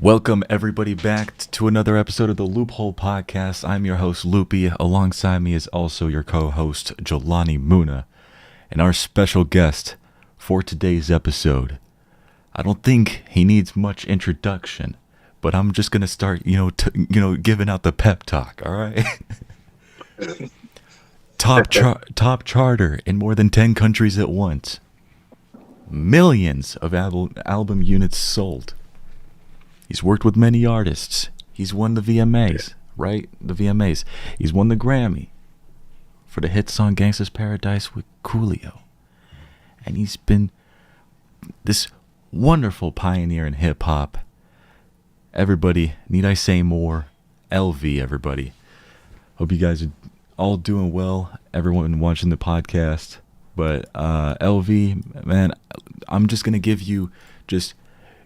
Welcome everybody back to another episode of the Loophole Podcast. I'm your host Loopie. Alongside me is also your co-host Jelani Muna, and our special guest for today's episode. I don't think he needs much introduction, but I'm just gonna start, giving out the pep talk. All right. Top charter in more than 10 countries at once. Millions of album units sold. He's worked with many artists. He's won the VMAs, right? The VMAs. He's won the Grammy for the hit song Gangsta's Paradise with Coolio. And he's been this wonderful pioneer in hip-hop. Everybody, need I say more? LV, everybody. Hope you guys are all doing well. Everyone watching the podcast. But LV, man, I'm just going to give you just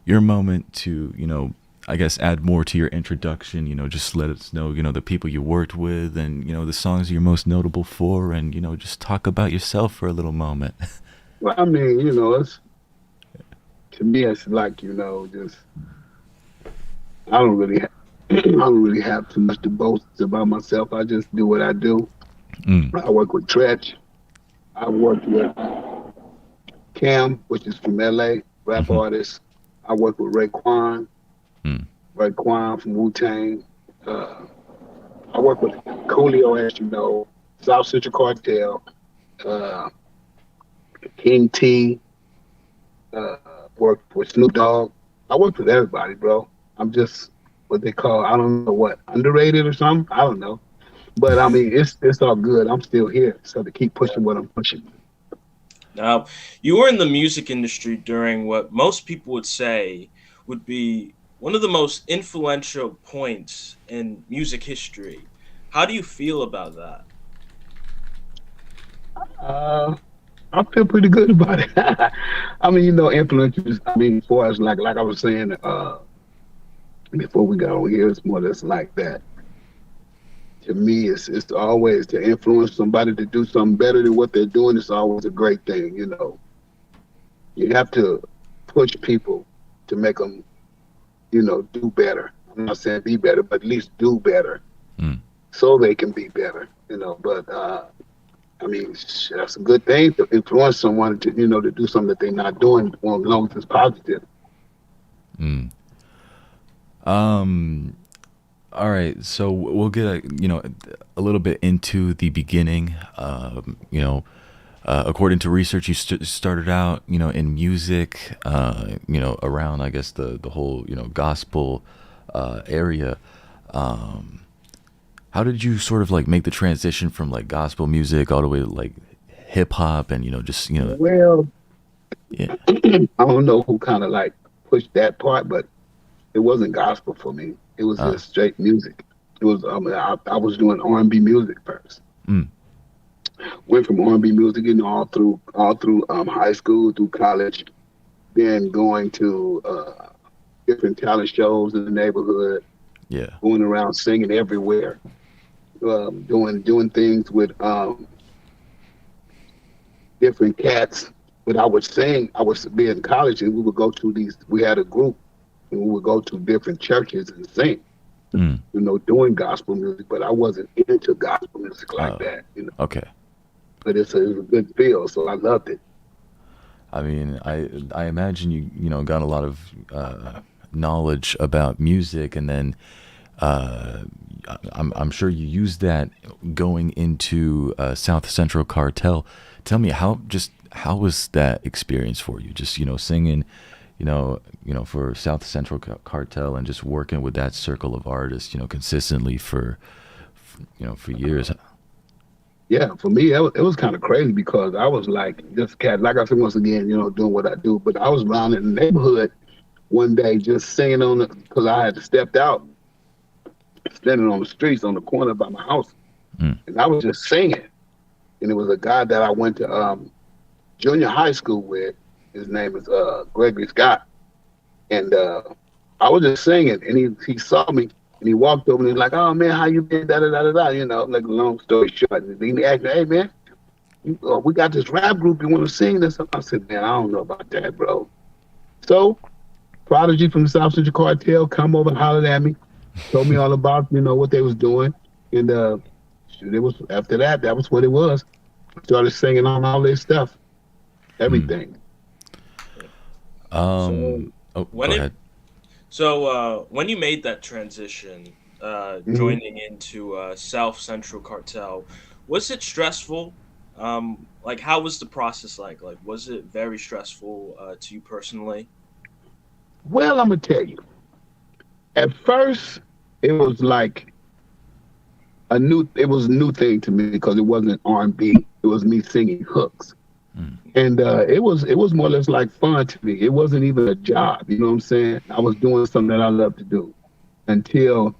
your moment to, I guess add more to your introduction, just let us know, the people you worked with and, the songs you're most notable for and, just talk about yourself for a little moment. Well, I mean, it's, to me, it's like, just, I don't really have too much to boast about myself. I just do what I do. I work with Tretch. I worked with Cam, which is from LA, rap artist. I work with Raekwon from Wu-Tang. I work with Coolio, as you know, South Central Cartel, King T, worked with Snoop Dogg. I worked with everybody, bro. I'm just what they call, I don't know what, underrated or something? I don't know. But I mean, it's all good. I'm still here, so to keep pushing what I'm pushing. Now, you were in the music industry during what most people would say would be one of the most influential points in music history. How do you feel about that? I feel pretty good about it. I mean, influences, as far as like I was saying before we got on here, it's more or less like that. To me, it's always to influence somebody to do something better than what they're doing. It's always a great thing, You have to push people to make them, do better. I'm not saying be better, but at least do better so they can be better, But, that's a good thing to influence someone to, to do something that they're not doing as long as it's positive. All right, so we'll get a little bit into the beginning. According to research, you started out, in music, around, I guess, the whole, gospel area. How did you sort of like make the transition from like gospel music all the way to like hip hop and, Well, yeah. I don't know who kind of like pushed that part, but it wasn't gospel for me. It was just straight music. It was I was doing R&B music first. Went from R&B music, all through high school, through college, then going to different talent shows in the neighborhood. Yeah. Going around singing everywhere, doing things with different cats. But I would sing. I would be in college, and we would go to these. We had a group. And we would go to different churches and sing, doing gospel music, but I wasn't into gospel music like that, Okay. But it was a good feel, so I loved it. I mean, I imagine you got a lot of knowledge about music, and then I'm sure you used that going into South Central Cartel. Tell me how was that experience for you? Just singing. For South Central Cartel and just working with that circle of artists, consistently for years. Yeah, for me, it was kind of crazy because I was like, just cat, like I said, once again, doing what I do. But I was around in the neighborhood one day just singing because I had stepped out, standing on the streets on the corner by my house. And I was just singing. And it was a guy that I went to junior high school with. His name is Gregory Scott. And I was just singing, and he saw me, and he walked over, and he's like, "Oh, man, how you been, da-da-da-da-da," like a long story short. And then he asked me, "Hey, man, we got this rap group, you want to sing this?" I said, "Man, I don't know about that, bro." So Prodigy from the South Central Cartel come over and hollered at me, told me all about, what they was doing. And shoot, it was after that, that was what it was. Started singing on all this stuff, everything. So Oh, go when ahead. when you made that transition, joining into South Central Cartel, was it stressful? Like, how was the process like? Like, was it very stressful to you personally? Well, I'm gonna tell you. At first, it was like it was a new thing to me because it wasn't R&B. It was me singing hooks. Mm. And it was more or less like fun to me. It wasn't even a job, you know what I'm saying? I was doing something that I love to do until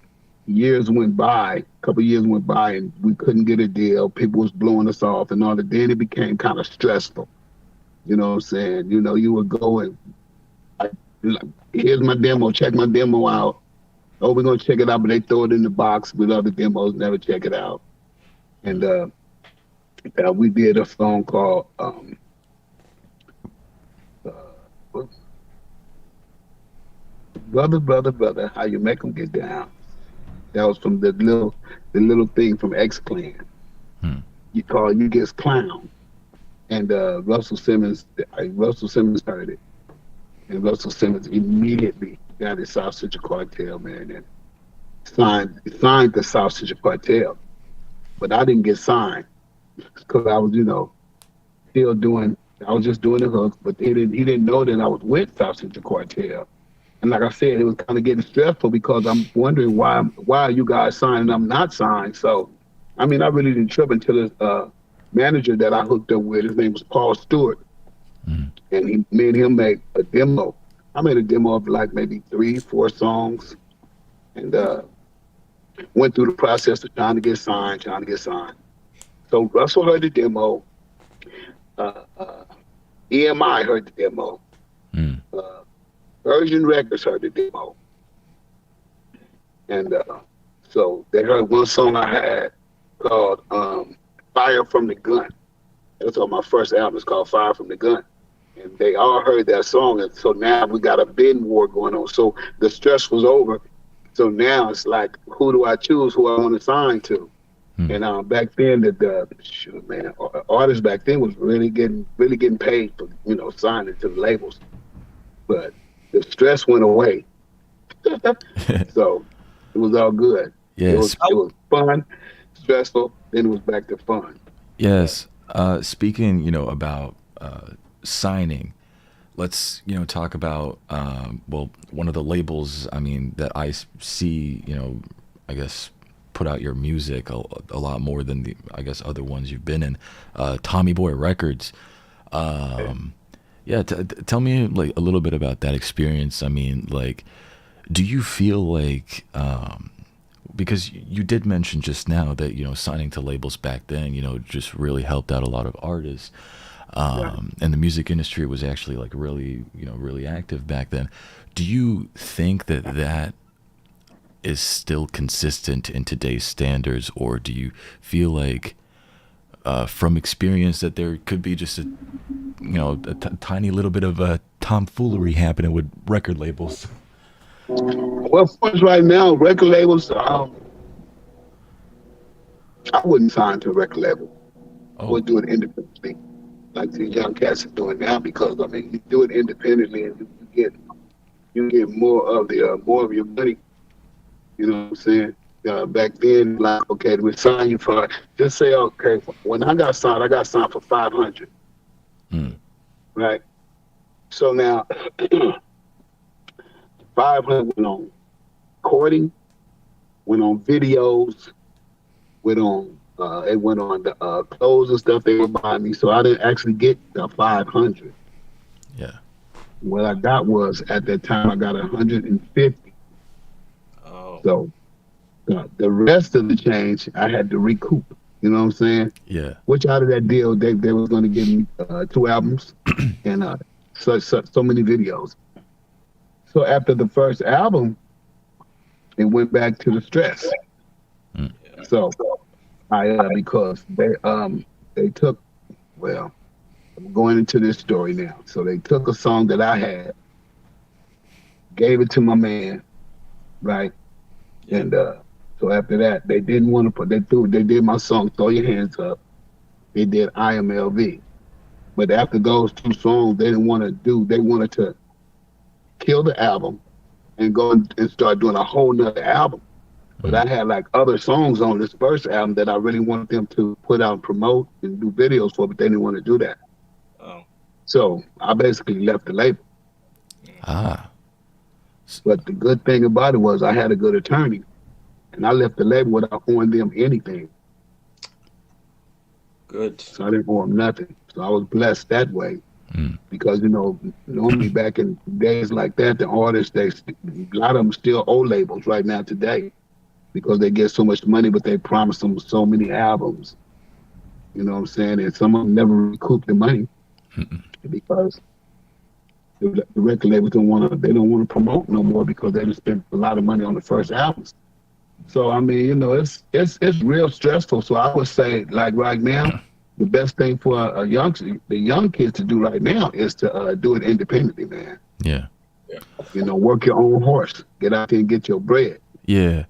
years went by, a couple years went by, and we couldn't get a deal. People was blowing us off and all that. Then it became kind of stressful. You know what I'm saying? You would go and like, here's my demo, check my demo out. Oh, we're gonna check it out, but they throw it in the box with other demos, never check it out. And we did a song called uh, "Brother, Brother, Brother, How You Make 'Em Get Down." That was from the little thing from X Clan. Hmm. You Gets Clown, and Russell Simmons heard it, and Russell Simmons immediately got his South Central Cartel, man, and signed the South Central Cartel. But I didn't get signed because I was, still doing. I was just doing the hooks, but he didn't know that I was with South Central Cartel. And like I said, it was kind of getting stressful because I'm wondering why are you guys signed and I'm not signed. So, I mean, I really didn't trip until this manager that I hooked up with, his name was Paul Stewart, Mm. and me and him made a demo. I made a demo of like maybe 3-4 songs, and went through the process of trying to get signed. So Russell heard the demo. EMI heard the demo. Mm. Virgin Records heard the demo. And so they heard one song I had called Fire from the Gun. That's on my first album. It's called Fire from the Gun. And they all heard that song. And so now we got a bidding war going on. So the stress was over. So now it's like, who do I choose, who I want to sign to? And back then, artists back then was really getting paid for, signing to the labels. But the stress went away. So it was all good. Yes. It was fun, stressful, then it was back to fun. Yes. Speaking, about signing, let's, talk about, one of the labels, that I see, I guess, put out your music a lot more than the, I guess, other ones you've been in, Tommy Boy Records. Yeah, tell me like a little bit about that experience. Do you feel like, because you did mention just now that, signing to labels back then, just really helped out a lot of artists. And the music industry was actually like really, really active back then. Do you think that is still consistent in today's standards, or do you feel like, from experience, that there could be just a tiny little bit of a tomfoolery happening with record labels? Well, first, right now, record labels, I wouldn't sign to a record label. I would do it independently, like the young cats are doing now, because you do it independently and you get more of your money. You know what I'm saying? Back then, like, okay, we sign you for, just say, okay, when I got signed for 500. Right? So now, 500 went on recording, went on videos, it went on the clothes and stuff they were buying me. So I didn't actually get the 500. Yeah. What I got was, at that time, I got 150. Oh. So the rest of the change I had to recoup. You know what I'm saying? Yeah. Which out of that deal, they was going to give me 2 albums and so many videos. So after the first album, it went back to the stress. Mm. So because they took, well, I'm going into this story now. So they took a song that I had gave it to my man, right? And so after that, they didn't want to they did my song "Throw Your Hands Up." They did "IMLV," but after those two songs, they didn't want to do. They wanted to kill the album and go and start doing a whole nother album. But I had like other songs on this first album that I really wanted them to put out and promote and do videos for, but they didn't want to do that. Oh. So I basically left the label. Ah. But the good thing about it was I had a good attorney, and I left the label without owing them anything. Good. So I didn't owe them nothing. So I was blessed that way. Because, you know, normally back in days like that, the artists, a lot of them still owe labels right now today because they get so much money, but they promise them so many albums. You know what I'm saying? And some of them never recoup the money because the record labels don't want to promote no more because they just spent a lot of money on the first albums. So I mean, you know, it's real stressful. So I would say, like right now, the best thing for the young kids to do right now is to do it independently, man. Yeah. You know, work your own horse. Get out there and get your bread. Yeah.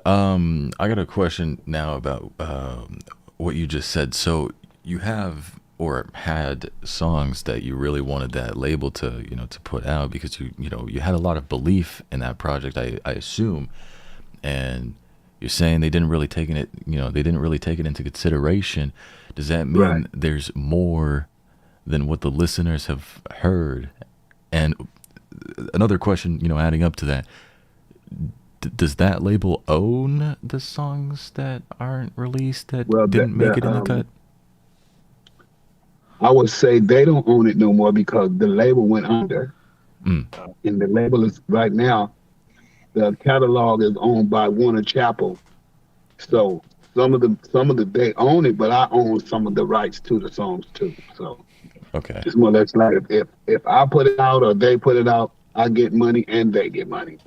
I got a question now about what you just said. So you have or had songs that you really wanted that label to, you know, to put out because you had a lot of belief in that project, I assume. And you're saying they didn't really take it into consideration. Does that mean there's more than what the listeners have heard? And another question, you know, adding up to that, does that label own the songs that aren't released that didn't make it in the cut? I would say they don't own it no more because the label went under. And the label is right now, the catalog is owned by Warner Chappell. So some of the they own it, but I own some of the rights to the songs too. So okay, it's more or less like if I put it out or they put it out, I get money and they get money.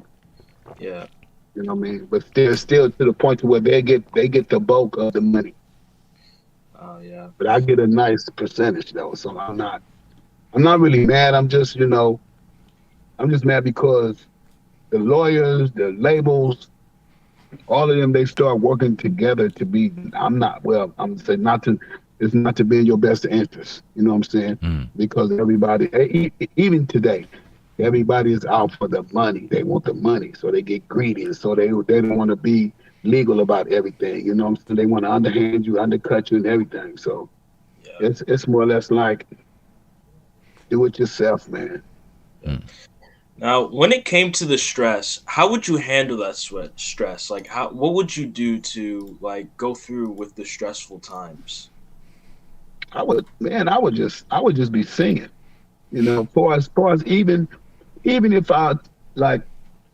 Yeah, you know what I mean. But still to the point to where they get the bulk of the money. Oh yeah. But I get a nice percentage though, so I'm not really mad. I'm just mad because the lawyers, the labels, all of them, they start working together to be. It's not to be in your best interest. You know what I'm saying? Because everybody, even today, everybody is out for the money. They want the money, so they get greedy, and so they don't want to be legal about everything. You know what I'm saying? They want to underhand you, undercut you, and everything. So it's more or less like do it yourself, man. Now, when it came to the stress, how would you handle that stress? Like, what would you do to like go through with the stressful times? I would just be singing. You know, as far as even if I like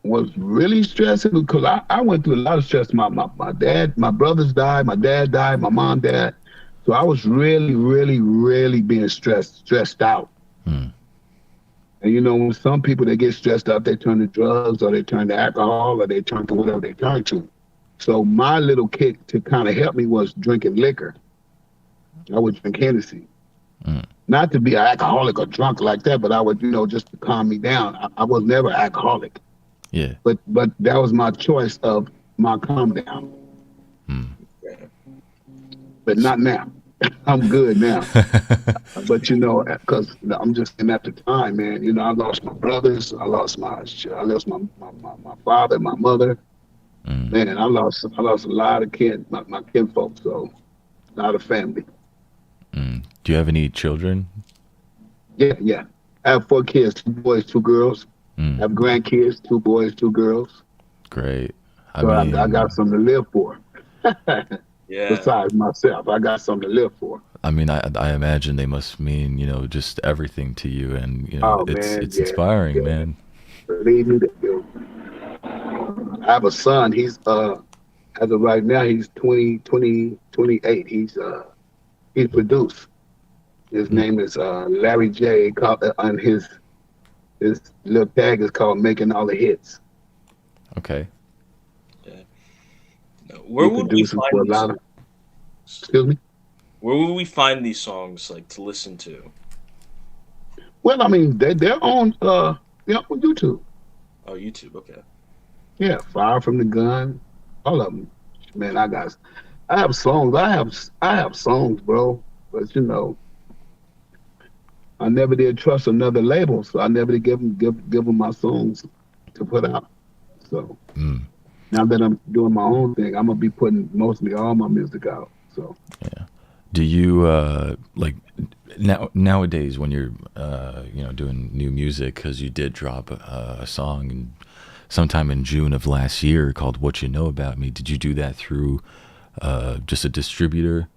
was really stressing, because I went through a lot of stress. My brothers died, my dad died, my mom died. So I was really, really, really being stressed out. And you know, when some people, they get stressed out, they turn to drugs or they turn to alcohol or they turn to whatever they turn to. So my little kick to kind of help me was drinking liquor. I would drink Hennessy. Not to be an alcoholic or drunk like that, but I would, you know, just to calm me down. I was never alcoholic. Yeah. But that was my choice of my calm down. But not now. I'm good now. But you know, because I'm just in at the time, man. You know, I lost my brothers. I lost my father, my mother. Man, I lost a lot of my kinfolk. So a lot of family. Do you have any children? Yeah. I have 4 kids, 2 boys, 2 girls. I have grandkids, 2 boys, 2 girls. Great. I got something to live for. Yeah. Besides myself, I got something to live for. I mean, I imagine they must mean, you know, just everything to you, and you know, it's inspiring, man. Believe me, they do. I have a son. He's as of right now, he's 28. He's produced. His name is Larry J. On his little tag is called "Making All the Hits." Okay. Where would we find Excuse me? Where would we find these songs like to listen to? Well, I mean, they're on YouTube. Oh, YouTube. Okay. Yeah, Fire from the Gun, all of them. Man, I have songs. I have songs, bro. But you know, I never did trust another label, so I never did give them my songs to put out. So Mm, now that I'm doing my own thing, I'm gonna be putting mostly all my music out. So yeah. Do you like nowadays when you're doing new music, because you did drop a song sometime in June of last year called "What You Know About Me"? Did you do that through just a distributor,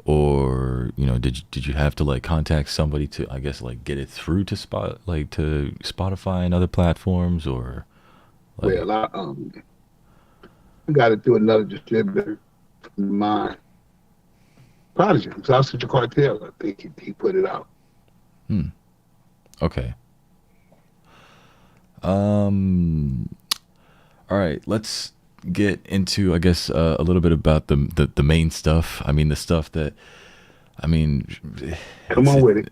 or did you have to like contact somebody to, I guess, like get it through to Spotify and other platforms, or like? well, I got it through another distributor of mine, Prodigy, Sausage Cartel. I think he put it out. Hmm. Okay. Um. All right. Let's get into, I guess, a little bit about the main stuff. I mean, the stuff that, I mean, Come on with it.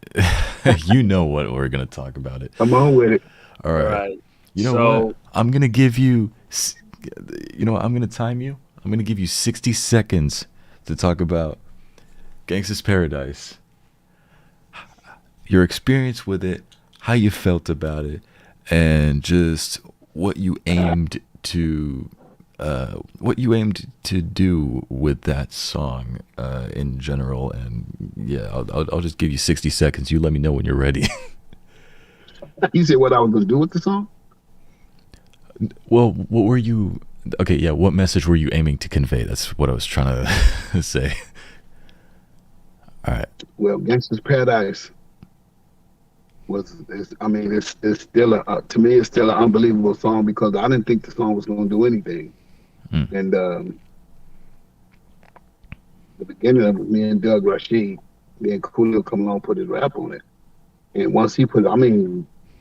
you know what we're gonna talk about it. Come on with it. All All right. right. You know So what? I'm gonna give you. You know what? I'm gonna time you. I'm gonna give you 60 seconds to talk about Gangsta's Paradise, your experience with it, how you felt about it, and just what you aimed to do with that song in general. And yeah, I'll just give you 60 seconds. You let me know when you're ready. You said what I was gonna do with the song? Well, what were you? Okay, yeah. What message were you aiming to convey? That's what I was trying to say. All right. Well, Gangsta's Paradise it's still to me it's still an unbelievable song because I didn't think the song was going to do anything. And the beginning of it, me and Doug Rashid, me and Coolio come along, put his rap on it, and once he put,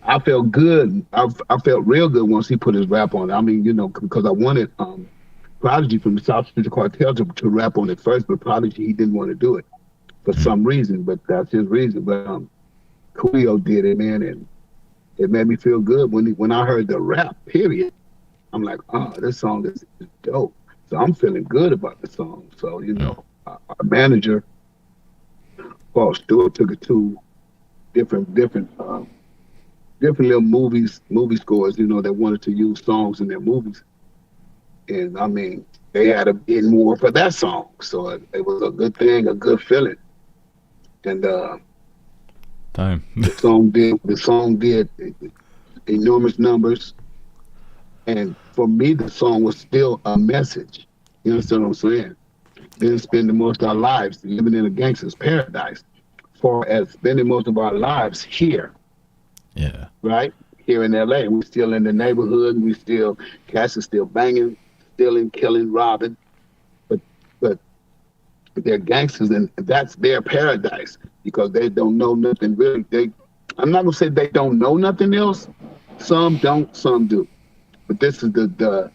I felt good. I felt real good once he put his rap on it. I mean, because I wanted Prodigy from the South Street Cartel to rap on it first, but Prodigy, he didn't want to do it for some reason, but that's his reason. But Coolio did it, man, and it made me feel good when I heard the rap. Period. I'm like, oh, this song is dope. So I'm feeling good about the song. So our manager, Paul Stewart, took it to different little movie scores, that wanted to use songs in their movies, and I mean, they had a bid more for that song. So it was a good thing, a good feeling, and Time. the song did enormous numbers, and for me the song was still a message. You understand what I'm saying? Then spending most of our lives living in a gangster's paradise, far as spending most of our lives here. Yeah. Right? Here in LA. We're still in the neighborhood, cats are still banging, stealing, killing, robbing. But they're gangsters, and that's their paradise because they don't know nothing really. I'm not gonna say they don't know nothing else. Some don't, some do. But this is the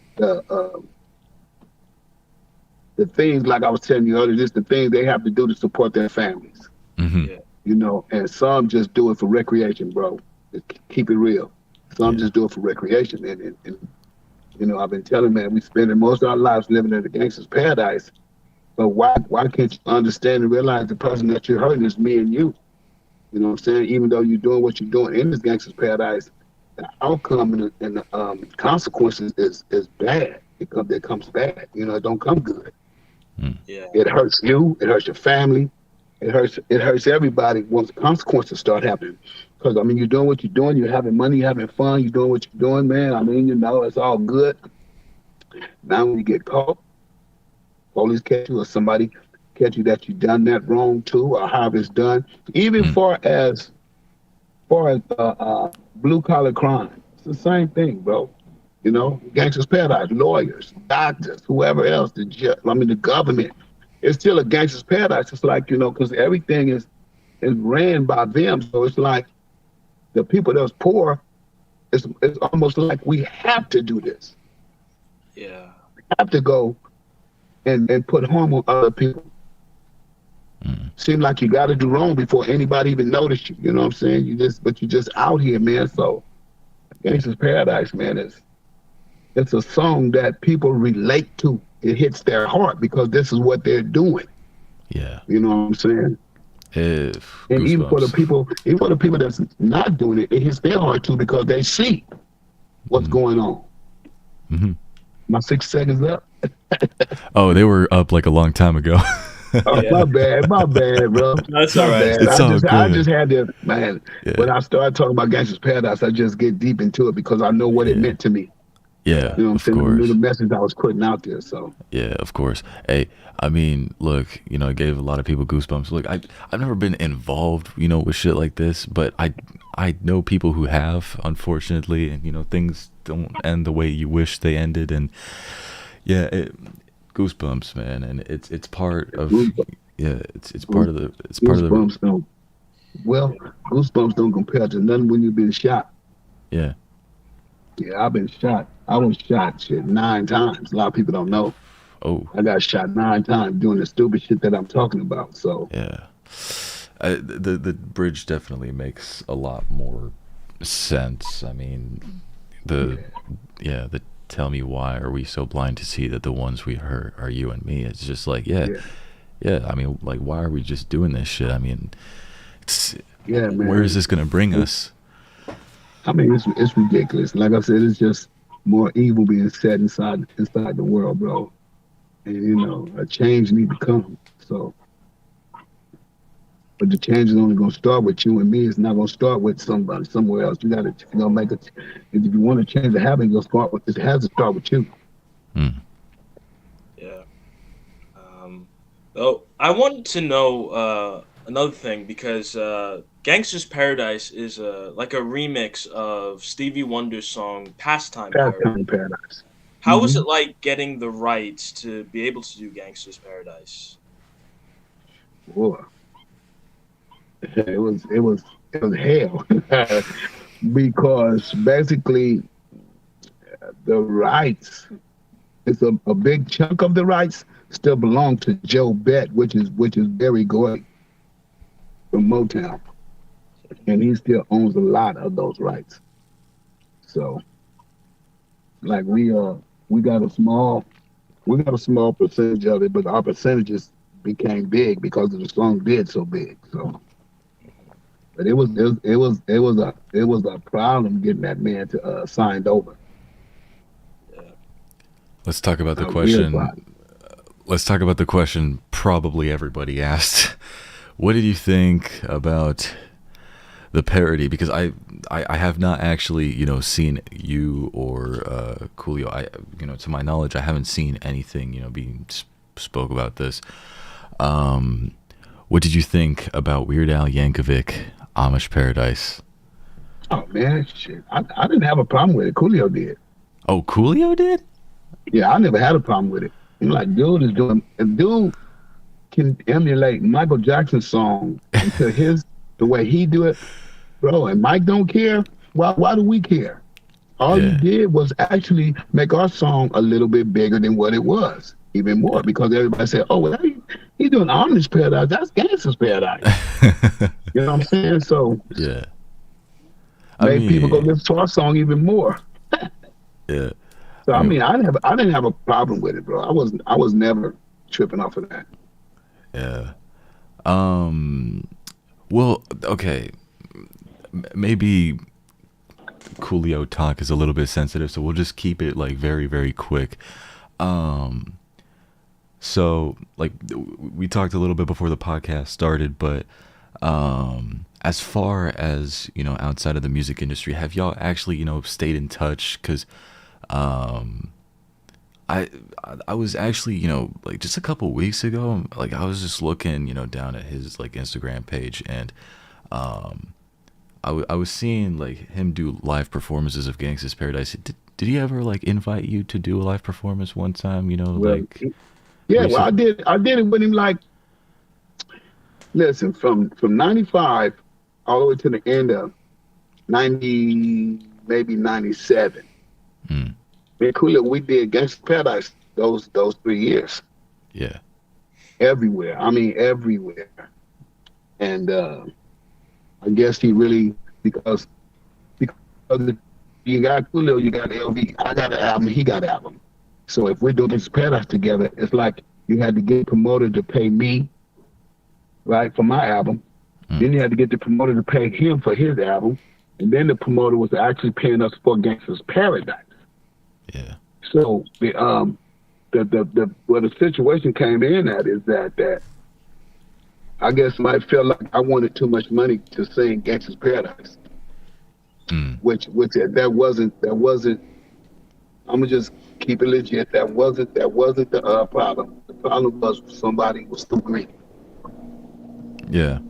things, like I was telling you earlier, this the things they have to do to support their families. Mm-hmm. yeah. And some just do it for recreation, bro. Just keep it real. Some just do it for recreation. And I've been telling, man, we spending most of our lives living in the gangster's paradise. But why can't you understand and realize the person that you're hurting is me and you? You know what I'm saying? Even though you're doing what you're doing in this gangster's paradise, the outcome and the consequences is bad. It comes bad. It don't come good. Yeah. It hurts you. It hurts your family. It hurts everybody once the consequences start happening. Because you're doing what you're doing. You're having money. You're having fun. You're doing what you're doing, man. It's all good. Now when you get caught, police catch you or somebody catch you that you done that wrong too, or however it's done. Even far as blue collar crime, it's the same thing, bro. Gangster's paradise, lawyers, doctors, whoever else, the government. It's still a gangster's paradise. It's like, because everything is ran by them. So it's like the people that's poor, it's almost like we have to do this. Yeah. We have to go and put harm on other people. Seem like you got to do wrong before anybody even notice you. You know what I'm saying? You're just out here, man. So Gangsta's Paradise, man, it's a song that people relate to. It hits their heart because this is what they're doing. Yeah. You know what I'm saying? And even for the people that's not doing it, it hits their heart too because they see what's going on. Mm-hmm. My 6 seconds up. Oh, they were up like a long time ago. Oh, my bad, bro. That's all right. It's all good. I just had to, man. Yeah. When I started talking about Gangsta's Paradise, I just get deep into it because I know what it meant to me. Yeah, You know what I'm saying? I course. knew the message I was putting out there. So Yeah, of course. Hey, I mean, look, you know, it gave a lot of people goosebumps. Look, I've never been involved, you know, with shit like this, but I know people who have, unfortunately, and you know, things don't end the way you wish they ended, and yeah, goosebumps, man, and it's part of it's part of the goosebumps don't. Well, goosebumps don't compare to nothing when you've been shot. Yeah. Yeah, I've been shot. I was shot 9 times. A lot of people don't know. Oh. I got shot 9 times doing the stupid shit that I'm talking about. So yeah, the bridge definitely makes a lot more sense. I mean, the tell me why are we so blind to see that the ones we hurt are you and me? It's just like yeah. I mean, like, why are we just doing this shit? I mean, man. Where is this gonna bring us? I mean, it's ridiculous. Like I said, it's just more evil being set inside the world, bro. And you know, a change need to come. So, but the change is only gonna start with you and me. It's not gonna start with somebody somewhere else. You gotta, make it. If you want to change the habit, it has to start with you. Yeah. Oh, I wanted to know another thing because Gangsta's Paradise is like a remix of Stevie Wonder's song Pastime Paradise. How was it like getting the rights to be able to do Gangsta's Paradise? Boy, it was hell because basically the rights, it's a big chunk of the rights still belong to Joe Bett, which is very great from Motown, and he still owns a lot of those rights. So, like we got a small percentage of it, but our percentages became big because the song did so big. So, but it was a problem getting that man to signed over. Let's talk about the question. Let's talk about the question probably everybody asked. What did you think about the parody? Because I have not actually, you know, seen you or Coolio. To my knowledge, I haven't seen anything, you know, being spoke about this. What did you think about Weird Al Yankovic, Amish Paradise? Oh man, shit! I didn't have a problem with it. Coolio did. Oh, Coolio did? Yeah, I never had a problem with it. I'm like, dude can emulate Michael Jackson's song into the way he do it, bro. And Mike don't care. Why do we care? All you did was actually make our song a little bit bigger than what it was, even more, because everybody said, "Oh, well, he doing Amish Paradise. That's Gangsta's Paradise." You know what I'm saying? So yeah, made people go listen to our song even more. Yeah. So I mean, I didn't have a problem with it, bro. I was never tripping off of that. Yeah. Well, okay. Maybe Coolio talk is a little bit sensitive, so we'll just keep it like very, very quick. So like we talked a little bit before the podcast started, but as far as, you know, outside of the music industry, have y'all actually, you know, stayed in touch? Because I was actually, you know, like just a couple weeks ago, like I was just looking, you know, down at his like Instagram page, and I was seeing like him do live performances of Gangsta's Paradise. Did he ever like invite you to do a live performance one time? You know, like yeah, well, I did it with him. Like, listen, from '95 all the way to the end of '90, maybe '97. Me and Coolio, we did Gangsta's Paradise those 3 years. Yeah. Everywhere. I mean, everywhere. And I guess he really, because you got Coolio, you got LV. I got an album, he got an album. So if we're doing this Paradise together, it's like you had to get promoted to pay me, right, for my album. Then you had to get the promoter to pay him for his album. And then the promoter was actually paying us for Gangsta's Paradise. Yeah. So where the situation came in at is that I guess somebody felt like I wanted too much money to sing Gangsta's Paradise. Which that wasn't I'm gonna just keep it legit. That wasn't the problem. The problem was somebody was too greedy. Yeah.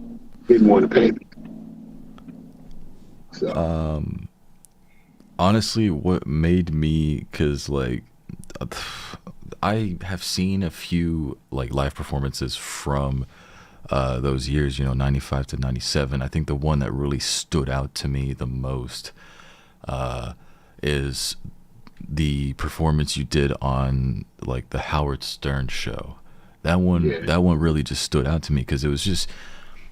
Didn't want to pay me. So honestly, what made me, because like I have seen a few like live performances from those years, 95 to 97. I think the one that really stood out to me the most is the performance you did on like the Howard Stern show. That one really just stood out to me because it was just,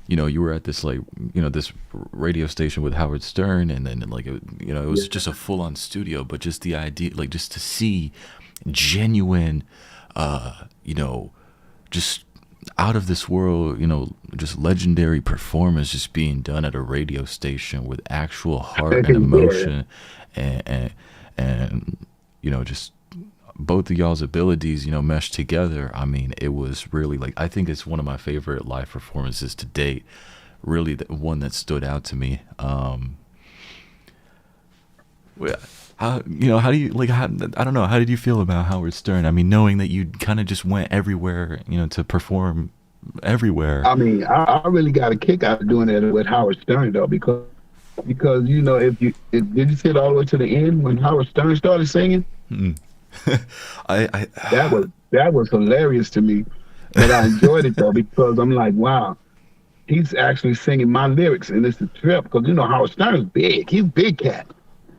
you were at this like, this radio station with Howard Stern, and then like, it was just a full on studio, but just the idea, like just to see genuine, just out of this world, just legendary performance just being done at a radio station with actual heart and emotion and just both of y'all's abilities, meshed together. I mean, it was really like, I think it's one of my favorite live performances to date. Really the one that stood out to me. How do you like, I don't know, how did you feel about Howard Stern? I mean, knowing that you kind of just went everywhere, to perform everywhere. I mean, I really got a kick out of doing that with Howard Stern though, because did you see it all the way to the end when Howard Stern started singing? That was hilarious to me, but I enjoyed it though because I'm like, wow, he's actually singing my lyrics, and it's a trip because Howard Stern's big. He's a big cat.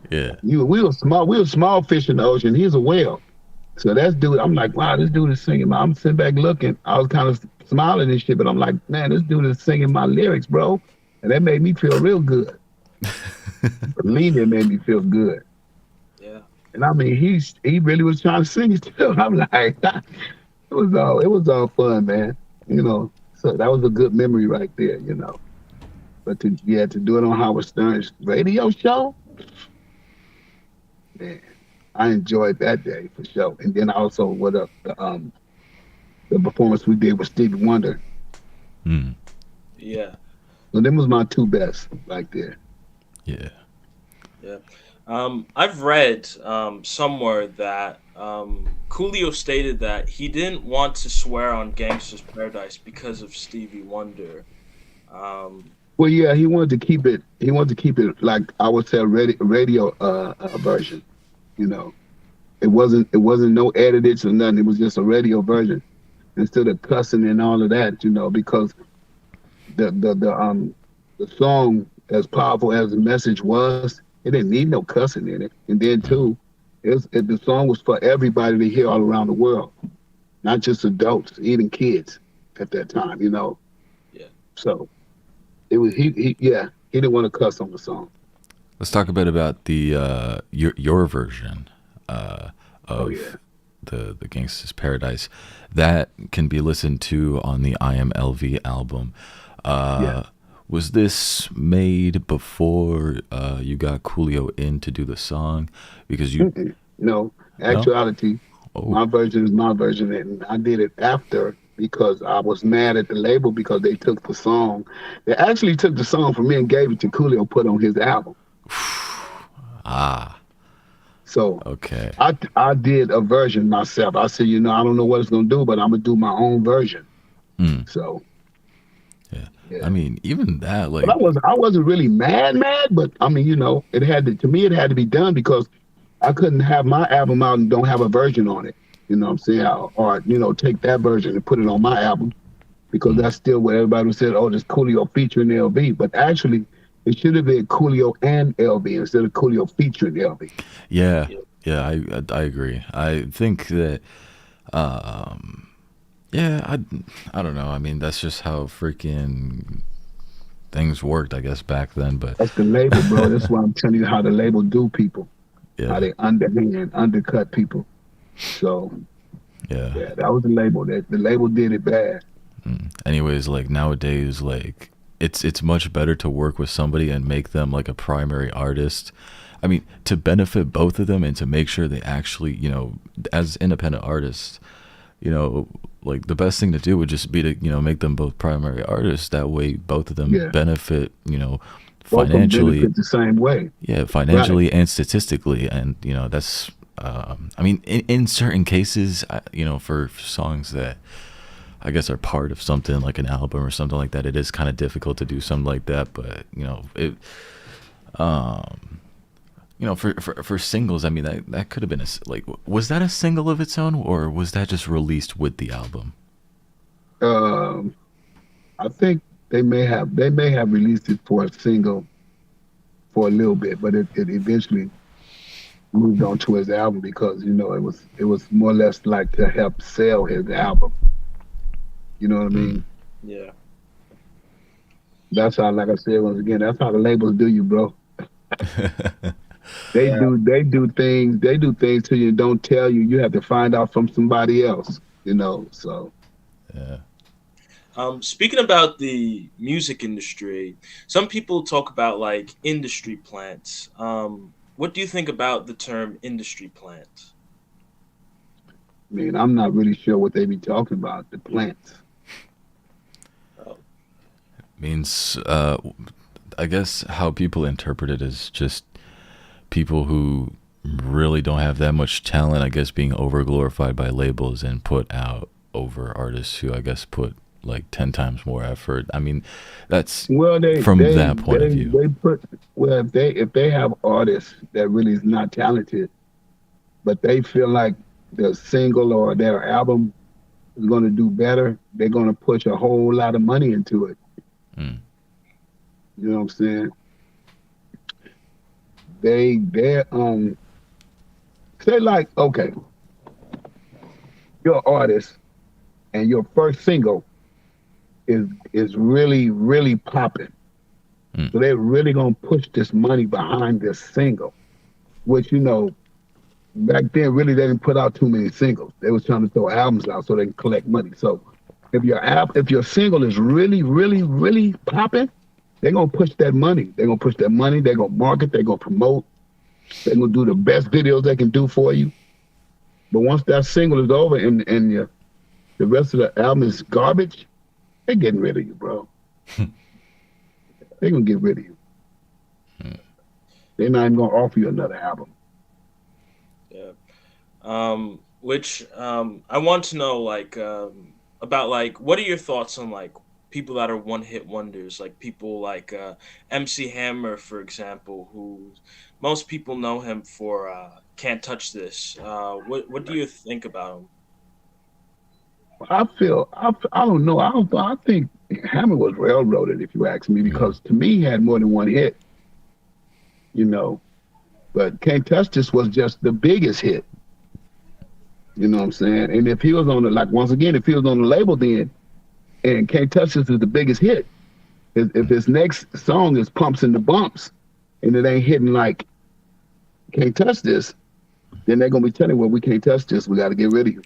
Yeah. We were small fish in the ocean. He's a whale. So that's dude. I'm like, wow, this dude is singing. I'm sitting back looking. I was kind of smiling and shit, but I'm like, man, this dude is singing my lyrics, bro, and that made me feel real good. Believe me, it made me feel good. Yeah. And I mean, he really was trying to sing it too. I'm like, it was all fun, man. So that was a good memory right there, But to do it on Howard Stern's radio show, man, I enjoyed that day for sure. And then also the performance we did with Stevie Wonder. Yeah. So them was my two best right there. Yeah. Yeah. I've read somewhere that Coolio stated that he didn't want to swear on Gangsta's Paradise because of Stevie Wonder. Well, yeah, he wanted to keep it. He wanted to keep it like I would say a radio version. It wasn't no edits or nothing. It was just a radio version instead of cussing and all of that. Because the song, as powerful as the message was, it didn't need no cussing in it. And then too, the song was for everybody to hear all around the world, not just adults, even kids at that time. Yeah. So it was he didn't want to cuss on the song. Let's talk a bit about the your version of the Gangsta's Paradise. That can be listened to on the IMLV album. Was this made before you got Coolio in to do the song? Because actuality, my version is my version, and I did it after because I was mad at the label because they took the song. They actually took the song from me and gave it to Coolio, put on his album. So okay, I did a version myself. I said, I don't know what it's gonna do, but I'm gonna do my own version. So. Yeah. I mean, even that, like, but I wasn't really mad, but I mean, it had to be done because I couldn't have my album out and don't have a version on it. You know what I'm saying? Or take that version and put it on my album because that's still what everybody said. Oh, this Coolio featuring LB, but actually, it should have been Coolio and LB instead of Coolio featuring LB. Yeah, I agree. I think that. Yeah, I don't know. I mean, that's just how freaking things worked, I guess, back then. But that's the label, bro. That's why I'm telling you how the label do people. how Yeah. they undercut people. So Yeah. yeah, that was the label. That the label did it bad. Anyways, like nowadays, like it's much better to work with somebody and make them like a primary artist. I mean, to benefit both of them and to make sure they actually, as independent artists, like the best thing to do would just be to, make them both primary artists. That way, both of them Yeah, benefit, both of them financially. benefit the same way. Yeah, Right. financially and statistically, and that's. I mean, in certain cases, for songs that I guess are part of something like an album or something like that, it is kind of difficult to do something like that. But um, for singles, I mean that could have been like, was that a single of its own, or was that just released with the album? Um, I think they may have released it for a single for a little bit, but it eventually moved on to his album because it was more or less like to help sell his album. You know what I Mm. mean? Yeah. That's how, like I said once again, that's how the labels do you, bro. They do things to you and don't tell you. You have to find out from somebody else. So Yeah. Speaking about the music industry, some people talk about like industry plants. What do you think about the term industry plant? I mean, I'm not really sure what they be talking about. The plants. Oh, Means I guess how people interpret it is just people who really don't have that much talent, I guess, being over glorified by labels and put out over artists who I guess put like 10 times more effort. I mean, that's Well, they from they that point of they view. they put well if they have artists that really is not talented, but they feel like their single or their album is going to do better, they're going to push a whole lot of money into it. Mm. You know what I'm saying? They say like, okay, you're an artist and your first single is really really popping, Mm. so they're really gonna push this money behind this single, which back then really they didn't put out too many singles. They was trying to throw albums out so they can collect money. So if your single is really really really popping, they're gonna push that money. They're gonna push that money. They're gonna market. They're gonna promote. They're gonna do the best videos they can do for you. But once that single is over and the rest of the album is garbage, they're getting rid of you, bro. They're gonna get rid of you. They're not even gonna offer you another album. yeah. Which I want to know like about like what are your thoughts on like people that are one hit wonders, like people like MC Hammer, for example, who most people know him for "Can't Touch This." What do you think about him? I don't know. I think Hammer was railroaded, if you ask me, Mm. because to me he had more than one hit, you know. But Can't Touch This was just the biggest hit. You know what I'm saying? And if he was on the like once again, if he was on the label then and Can't Touch This is the biggest hit, if his next song is Pumps and the Bumps and it ain't hitting like Can't Touch This, then they're gonna be telling you, well, we can't touch this, we gotta get rid of you.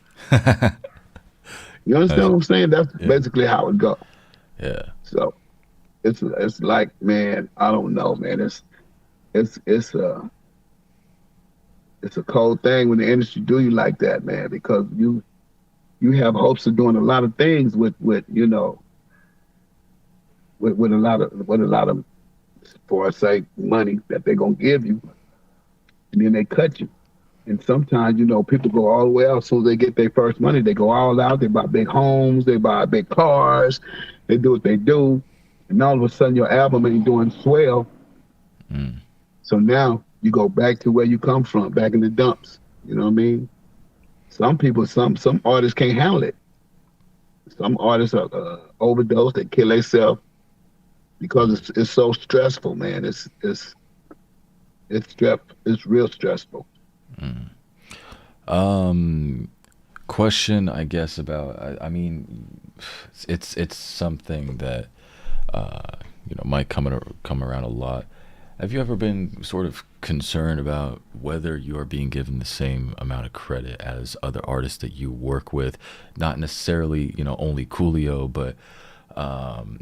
You understand Nice. what I'm saying? That's Yeah. basically how it goes. Yeah. So it's like, man, I don't know, man. It's it's a it's a cold thing when the industry do you like that, man, because you have hopes of doing a lot of things with a lot of for say money that they're gonna give you, and then they cut you. And sometimes, people go all the way out as soon as they get their first money. They go all out. They buy big homes. They buy big cars. They do what they do. And all of a sudden, your album ain't doing swell. Mm. So now you go back to where you come from, back in the dumps. You know what I mean? Some people, some artists can't handle it. Some artists are overdose. They kill themselves because it's so stressful, man. It's real stressful. Mm. Um, Question, I guess about. I mean, it's something that uh, might come around a lot. Have you ever been sort of concerned about whether you are being given the same amount of credit as other artists that you work with? Not necessarily, only Coolio, but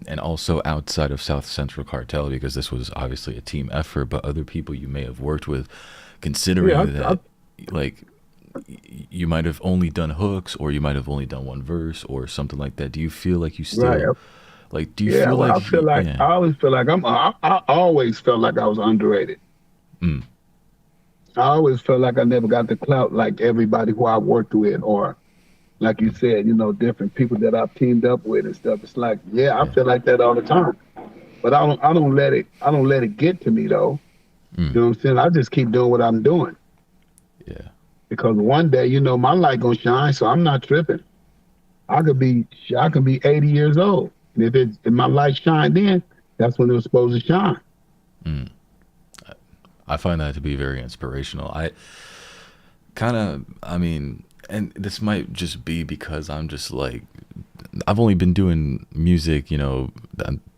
and also outside of South Central Cartel, because this was obviously a team effort, but other people you may have worked with, considering Yeah, that, like, you might have only done hooks, or you might have only done one verse, or something like that. Do you feel like you right. still, like, do you Yeah, feel well, like, yeah, I always feel like I always felt like I was underrated. mm, I always felt like I never got the clout like everybody who I worked with, or like you said, different people that I've teamed up with and stuff. It's like, yeah, I yeah, feel like that all the time. But I don't let it get to me though. You mm, know what I'm saying? I just keep doing what I'm doing yeah, because one day, my light gonna shine, so I'm not tripping. I could be I could be 80 years old. And if my light shined then, that's when it was supposed to shine. mm. I find that to be very inspirational. I kind of, I mean, and this might just be because I'm just like, I've only been doing music,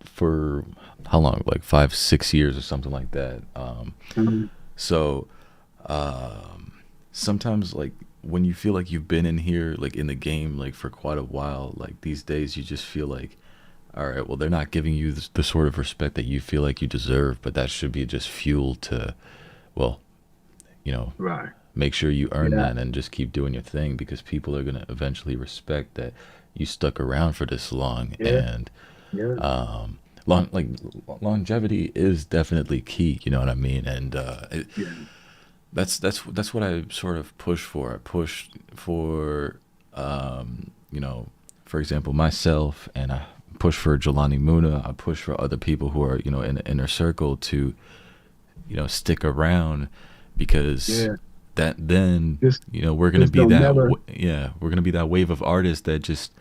for how long? Like 5, 6 years or something like that. Mhm. So sometimes, like, when you feel like you've been in here, like in the game, like for quite a while, like these days, you just feel like, all right, well, they're not giving you the sort of respect that you feel like you deserve, but that should be just fuel to, well, you know, Right. make sure you earn Yeah. that and just keep doing your thing, because people are going to eventually respect that you stuck around for this long. Yeah. And Yeah. like longevity is definitely key, you know what I mean? And Yeah. that's what I sort of push for. I push for for example, myself, and I push for Jelani Muna. I push for other people who are, in the inner circle to, stick around, because Yeah. that then, Just we're gonna just be don't that never. we're gonna be that wave of artists that just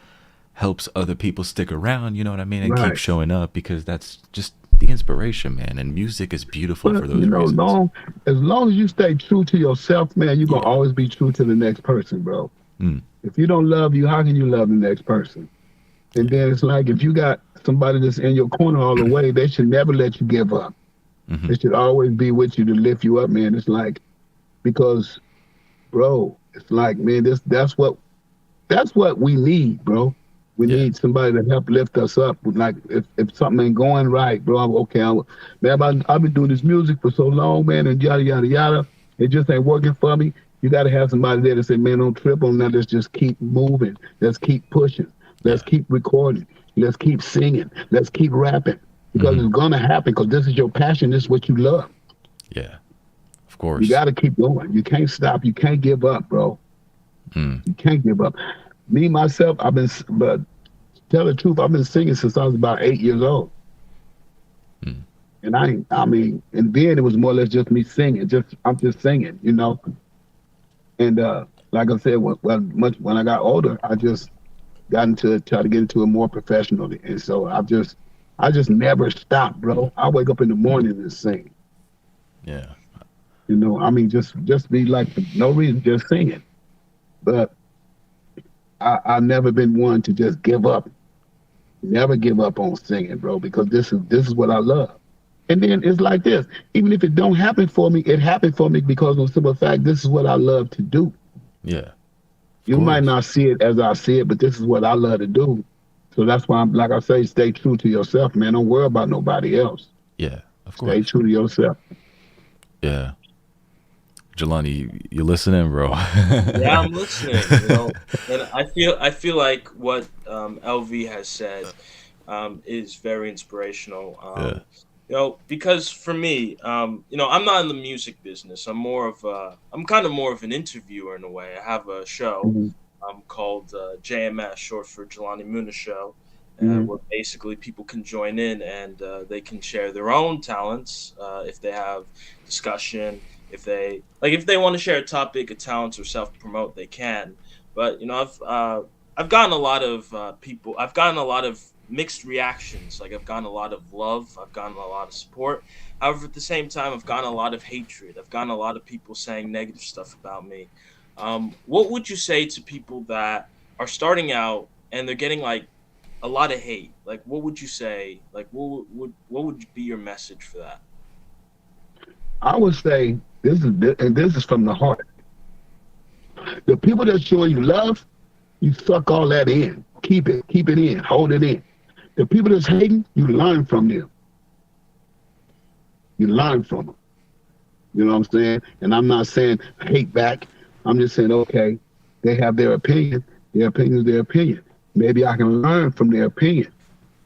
helps other people stick around, you know what I mean, and keep Right. showing up, because that's just the inspiration, man. And music is beautiful But for those reasons. as long as you stay true to yourself, man, you're gonna Yeah. always be true to the next person, bro. Mm, If you don't love you, how can you love the next person? And yeah. then it's like if you got somebody that's in your corner all the way, they should never let you give up. Hmm. They should always be with you to lift you up, man. It's like because, bro, it's like, man, that's what we need, bro. We Yeah. need somebody to help lift us up. Like if something ain't going right, bro, man, I've been doing this music for so long, man, and yada yada yada. It just ain't working for me. You got to have somebody there to say, man, don't trip on that. Let's just keep moving. Let's keep pushing. Let's Yeah. keep recording. Let's keep singing. Let's keep rapping because Hmm. it's gonna happen. Because this is your passion. This is what you love. Yeah. Of You course. got to keep going. You can't stop. You can't give up, bro. Mm. You can't give up. Me myself, but tell the truth, I've been singing since I was about 8 years old. Mm. And and then it was more or less just me singing. I'm just singing. And like I said, when I got older, I just got into try to get into it more professionally. And so I just never stopped, bro. I wake up in the morning and sing. Yeah. Just be like for no reason, just singing. But I've never been one to just give up. Never give up on singing, bro, because this is what I love. And then it's like this. Even if it don't happen for me, it happened for me because of the simple fact this is what I love to do. Yeah. Of You might course. not see it as I see it, but this is what I love to do. So that's why I'm like I say, stay true to yourself, man. Don't worry about nobody else. Yeah. Of Stay course. true to yourself. Yeah. Jelani, you listening, bro? Yeah, I'm listening. And I feel like what LV has said is very inspirational. Yeah. Because for me, I'm not in the music business. I'm kind of more of an interviewer in a way. I have a show Mhm. called JMS, short for Jelani Muna Show, Mhm. where basically people can join in and they can share their own talents if they have discussion. If they want to share a topic, a talent, or self promote, they can. But I've gotten a lot of people. I've gotten a lot of mixed reactions. Like I've gotten a lot of love. I've gotten a lot of support. However, at the same time, I've gotten a lot of hatred. I've gotten a lot of people saying negative stuff about me. What would you say to people that are starting out and they're getting like a lot of hate? Like, what would you say? Like, what would be your message for that? I would say and this is from the heart. The people that show you love, you suck all that in. Keep it in, hold it in. The people that's hating, you learn from them. You learn from them. You know what I'm saying? And I'm not saying hate back. I'm just saying, okay, they have their opinion. Their opinion is their opinion. Maybe I can learn from their opinion.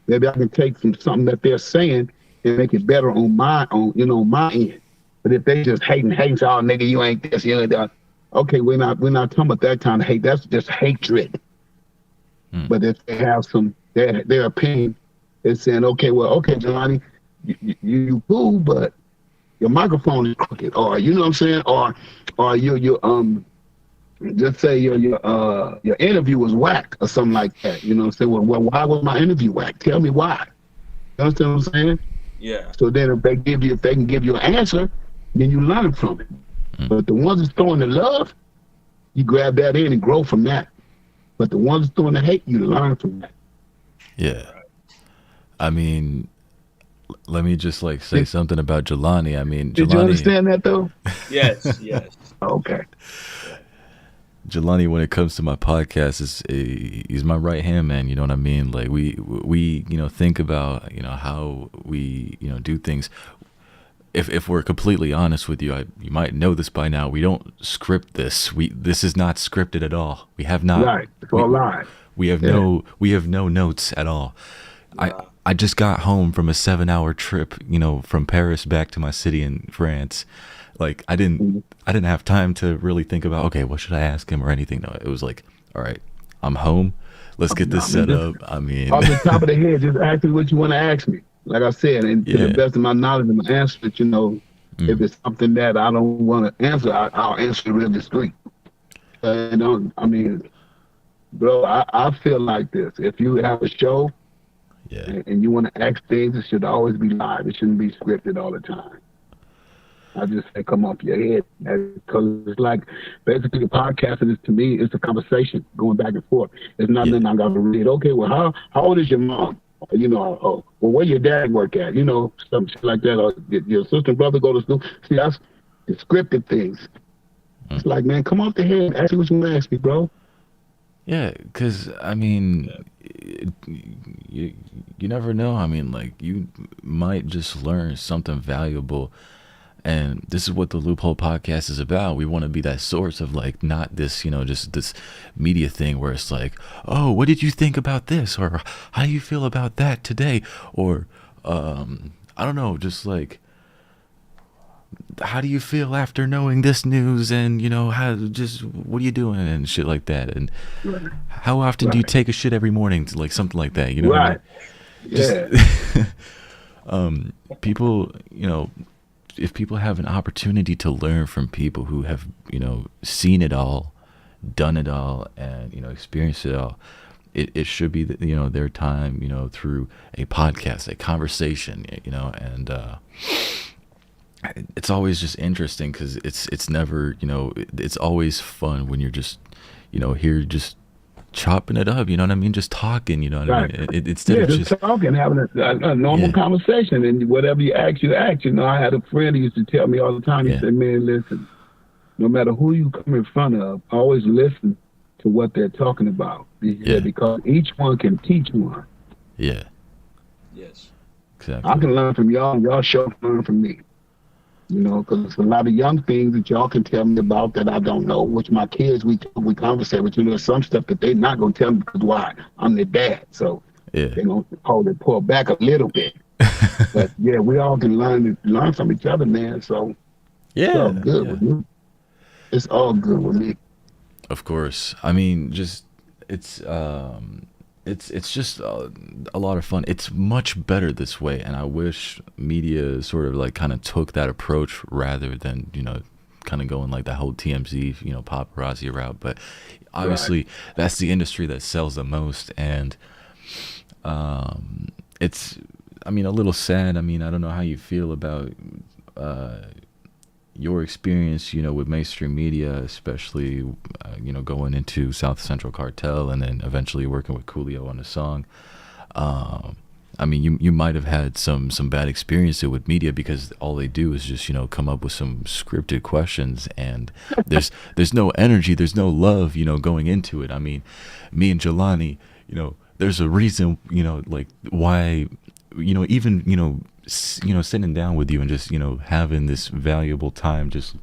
Maybe I can take from something that they're saying and make it better on my end. But if they just hating, say, oh nigga, you ain't this, you ain't that. Okay, we're not talking about that kind of hate. That's just hatred. But if they have their opinion, it's saying, okay, Jelani, you cool, but your microphone is crooked, or you know what I'm saying, or you just say your interview was whack or something like that. You know what I'm saying? Well, why was my interview whack? Tell me why. You understand what I'm saying? Yeah. So then if they can give you an answer, then you learn from it. But the ones that's throwing the love, you grab that in and grow from that. But the ones that's throwing the hate, you learn from that. Yeah. I mean, let me just say something about Jelani. I mean, did you understand that though? Yes. Okay. Jelani, when it comes to my podcast, he's my right hand man. You know what I mean? Like we think about how we do things. If we're completely honest with you, you might know this by now. We don't script this. This is not scripted at all. We have not. Right. It's all live. We have no notes at all. Wow. I just got home from a 7-hour trip, from Paris back to my city in France. Like I didn't have time to really think about, okay, what should I ask him or anything. No, it was like, all right, I'm home. Let's get this set up. I mean, off the top of the head, just ask me what you want to ask me. Like I said, and to the best of my knowledge and my answer, if it's something that I don't want to answer, I'll answer real discreet. I mean, bro, I feel like this. If you have a show and you want to ask things, it should always be live. It shouldn't be scripted all the time. I just say, come off your head. Because it's like, basically, the podcasting is, to me, it's a conversation going back and forth. It's nothing I got to read. Okay, well, how old is your mom? Well, where your dad work at? Some shit like that. Or your sister and brother go to school. See, that's the scripted things. It's like, man, come off the head. Ask me what you want to ask me, bro. Yeah, because, I mean, you never know. I mean, like, you might just learn something valuable. And this is what the Loophole Podcast is about. We want to be that source of, like, not this, just this media thing where it's like, oh, what did you think about this? Or how do you feel about that today? Or, I don't know, just like, how do you feel after knowing this news? And, what are you doing? And shit like that. And how often do you take a shit every morning? Like, something like that, Right. Just, people, if people have an opportunity to learn from people who have, seen it all, done it all, and, experienced it all, it should be, their time, through a podcast, a conversation, and it's always just interesting because it's never, it's always fun when you're just, here just chopping it up, you know what I mean? Just talking, you know what I mean? Instead of just talking, having a normal conversation, and whatever you ask, you ask. I had a friend who used to tell me all the time. He said, "Man, listen, no matter who you come in front of, always listen to what they're talking about. He said, because each one can teach one." Yeah. Yes. Exactly. I can learn from y'all, and y'all sure can learn from me. Because there's a lot of young things that y'all can tell me about that I don't know, which my kids, we conversate with. There's some stuff that they're not going to tell me because why? I'm their dad. So they're going to pull back a little bit. But, we all can learn from each other, man. So it's all good with me. It's all good with me. Of course. I mean, just it's just a lot of fun. It's much better this way, and I wish media sort of like kind of took that approach rather than kind of going like that whole TMZ paparazzi route. But obviously that's the industry that sells the most, and it's a little sad. I don't know how you feel about your experience, with mainstream media, especially, going into South Central Cartel and then eventually working with Coolio on the song. I mean, you might have had some bad experiences with media because all they do is just come up with some scripted questions, and there's no energy, there's no love, going into it. I mean, me and Jelani, there's a reason, like why, even sitting down with you and just having this valuable time, just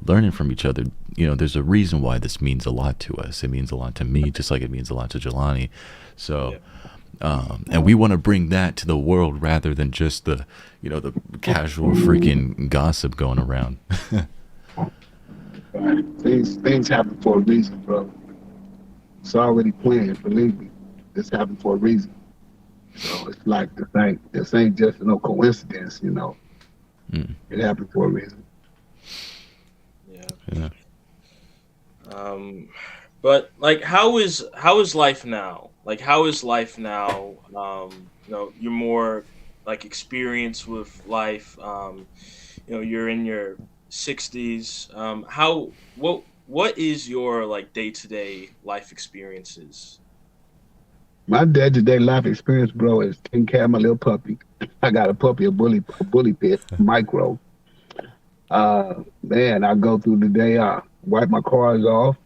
learning from each other. There's a reason why this means a lot to us. It means a lot to me, just like it means a lot to Jelani. So. Yeah. And we want to bring that to the world rather than just the casual freaking gossip going around. Right. Things happen for a reason, bro. It's already planned, believe me. This happened for a reason. So it's like this ain't just no coincidence, It happened for a reason. Yeah. But like, how is life now? Like, how is life now? You're more like experienced with life. You're in your 60s. What is your like day-to-day life experiences? My day-to-day life experience, bro, is taking care of my little puppy. I got a puppy, a bully pit, micro. Man, I go through the day. I wipe my cars off.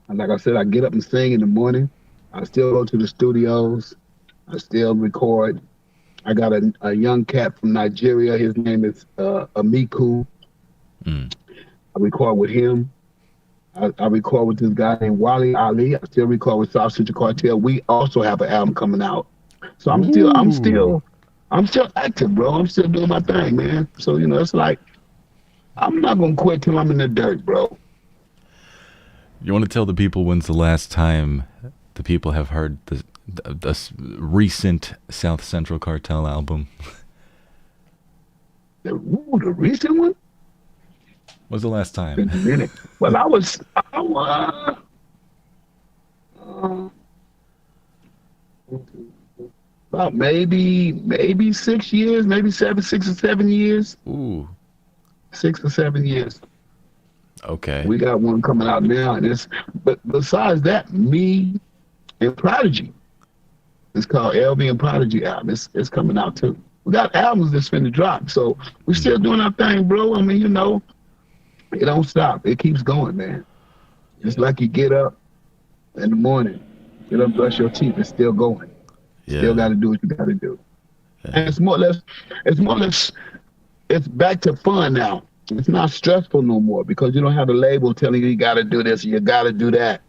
And like I said, I get up and sing in the morning. I still go to the studios. I still record. I got a young cat from Nigeria. His name is Amiku. I record with him. I record with this guy named Wally Ali. I still record with South Central Cartel. We also have an album coming out. So I'm still active, bro. I'm still doing my thing, man. So it's like I'm not gonna quit till I'm in the dirt, bro. You want to tell the people when's the last time the people have heard the recent South Central Cartel album? The recent one? When's the last time? Been a minute. Well, I was about maybe 6 years, maybe 6 or 7 years. Ooh. 6 or 7 years. Okay. We got one coming out now, but besides that, me and Prodigy. It's called LV and Prodigy album. It's coming out too. We got albums that's finna drop, so we're still doing our thing, bro. I mean, it don't stop. It keeps going, man. It's like you get up in the morning, get up, brush your teeth, it's still going. Yeah. Still got to do what you got to do. Yeah. And it's more or less, it's back to fun now. It's not stressful no more because you don't have a label telling you got to do this, you got to do that.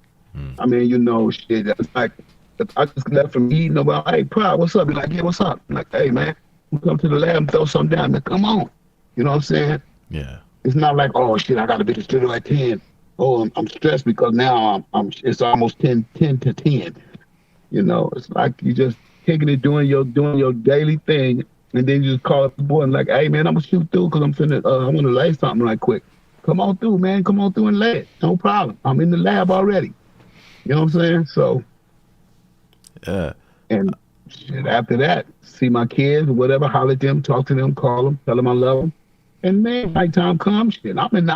I mean, shit. It's like, if I just left from eating, about, hey, Prod, what's up? Be like, yeah, what's up? I'm like, hey, man, we come to the lab and throw something down. Like, come on. You know what I'm saying? Yeah. It's not like, oh, shit, I got to be at the studio at 10. Oh, I'm stressed because now it's almost 10 to 10. It's like you just kicking it, doing your daily thing. And then you just call up the boy and like, hey, man, I'm going to shoot through because I want to lay something right quick. Come on through, man. Come on through and lay it. No problem. I'm in the lab already. You know what I'm saying? So, yeah. And shit, after that, see my kids or whatever, holler at them, talk to them, call them, tell them I love them. And man, nighttime comes, shit. Sometimes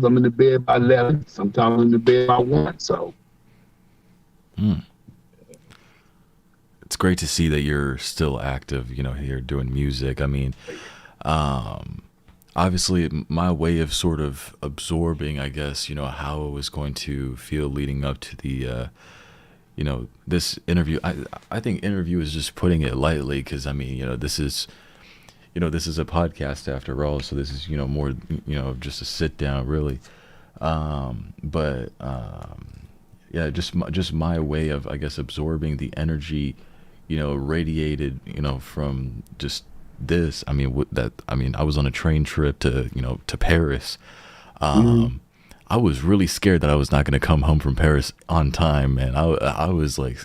I'm in the bed by 11. Sometimes I'm in the bed by 1. So. It's great to see that you're still active, here doing music. I mean, obviously my way of sort of absorbing, I guess, how I was going to feel leading up to the, this interview. I think interview is just putting it lightly because, I mean, this is a podcast after all. So this is, more, just a sit down really. Yeah, just my way of, I guess, absorbing the energy, radiated, from just this. I mean, I was on a train trip to, to Paris. I was really scared that I was not going to come home from Paris on time, man. I was like,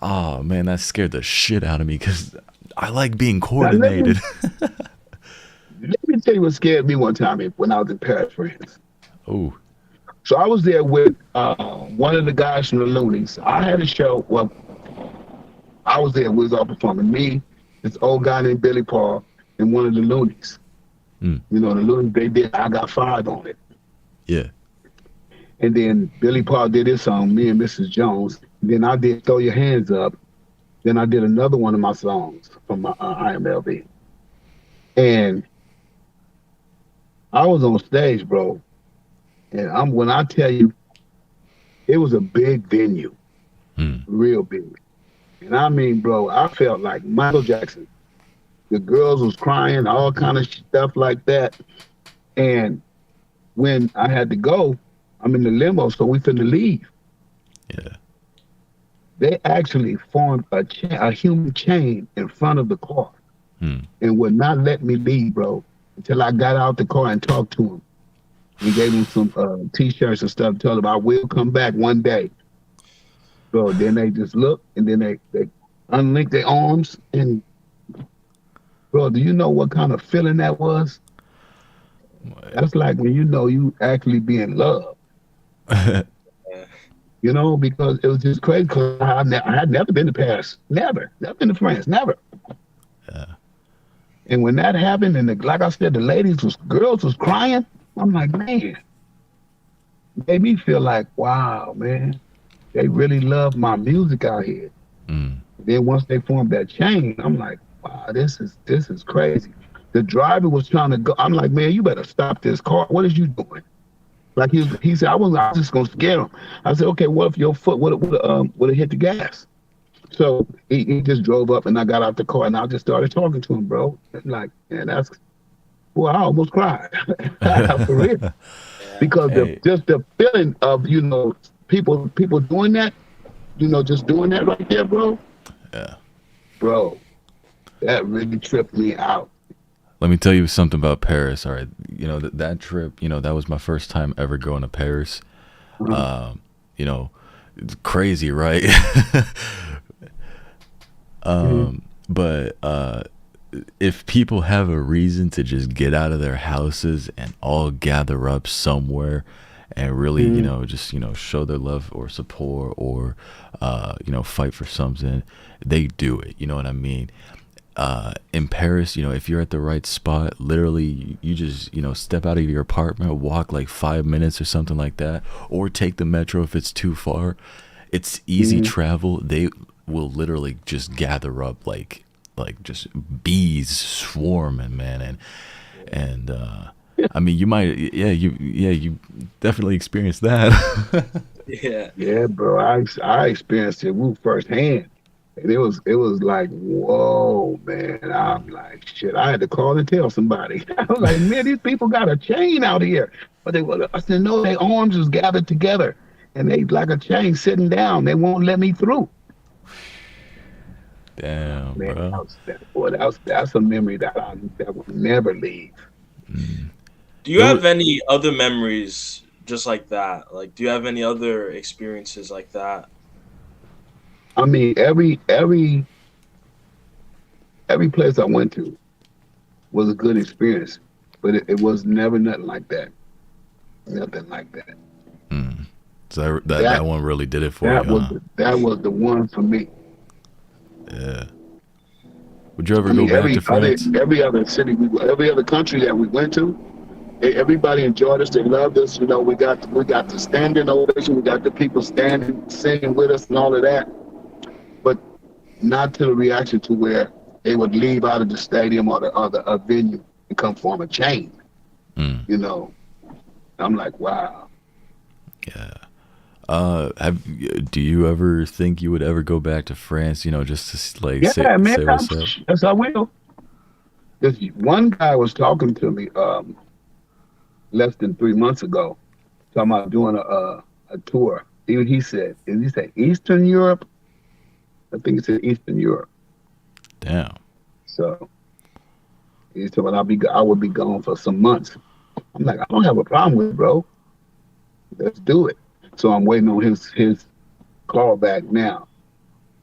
oh man, that scared the shit out of me because I like being coordinated. Let me tell you what scared me one time when I was in Paris, friends. Oh. So I was there with one of the guys from the Loonies. I had a show. Well, I was there. We was all performing. Me, this old guy named Billy Paul, and one of the Loonies. The Loonies, they did I Got 5 on it. Yeah. And then Billy Paul did his song, Me and Mrs. Jones. Then I did Throw Your Hands Up. Then I did another one of my songs from my IMLB. And I was on stage, bro. And when I tell you, it was a big venue, real big. And I mean, bro, I felt like Michael Jackson. The girls was crying, all kind of stuff like that. And when I had to go, I'm in the limo, so we finna leave. Yeah. They actually formed a human chain in front of the car and would not let me leave, bro, until I got out the car and talked to him. We gave him some T-shirts and stuff, told him I will come back one day. Bro, then they just looked, and then they unlinked their arms. And, bro, do you know what kind of feeling that was? That's like when you know you actually be in love. You know, because it was just crazy. Because I had never been to Paris, never been to France, never. Yeah. And when that happened, and like I said, girls was crying. I'm like, man, made me feel like, wow, man, they really love my music out here. Then once they formed that chain, I'm like, wow, this is crazy. The driver was trying to go. I'm like, man, you better stop this car. What is you doing? Like he said, I was just gonna scare him. I said, okay, what if your foot would have hit the gas? So he just drove up, and I got out the car, and I just started talking to him, bro. Like, man, I almost cried for real, because just the feeling of people doing that, just doing that right there, bro. Yeah, bro, that really tripped me out. Let me tell you something about Paris. All right, that trip, that was my first time ever going to Paris. It's crazy, right? But if people have a reason to just get out of their houses and all gather up somewhere and really, just show their love or support or fight for something, they do it. You know what I mean? In Paris, if you're at the right spot, literally you just, step out of your apartment, walk like 5 minutes or something like that, or take the metro if it's too far. It's easy travel. They will literally just gather up like just bees swarming, man. And I mean, you might, you definitely experienced that. Yeah, bro. I experienced it firsthand. And it was like, whoa, man. I'm like, shit, I had to call and tell somebody. I was like, man, these people got a chain out here. But I said, no, their arms was gathered together. And they like a chain sitting down. They won't let me through. Damn, man, bro. That's a memory that will never leave. Do you have any other memories just like that? Like, do you have any other experiences like that? I mean, every place I went to was a good experience, but it was never nothing like that. Nothing like that. So that one really did it for you, That was the one for me. Yeah. Would you ever go back to France? Every other city, every other country that we went to, everybody enjoyed us. They loved us. We got the standing ovation. We got the people standing, singing with us, and all of that. But not to the reaction to where they would leave out of the stadium or the venue and come form a chain. I'm like, wow. Yeah. Do you ever think you would ever go back to France? Just to say what's up? Yes, I will. This one guy was talking to me less than 3 months ago, talking about doing a tour. He said Eastern Europe. I think he said Eastern Europe. Damn. So he said, "Well, I would be gone for some months." I'm like, I don't have a problem with it, bro. Let's do it. So I'm waiting on his call back now.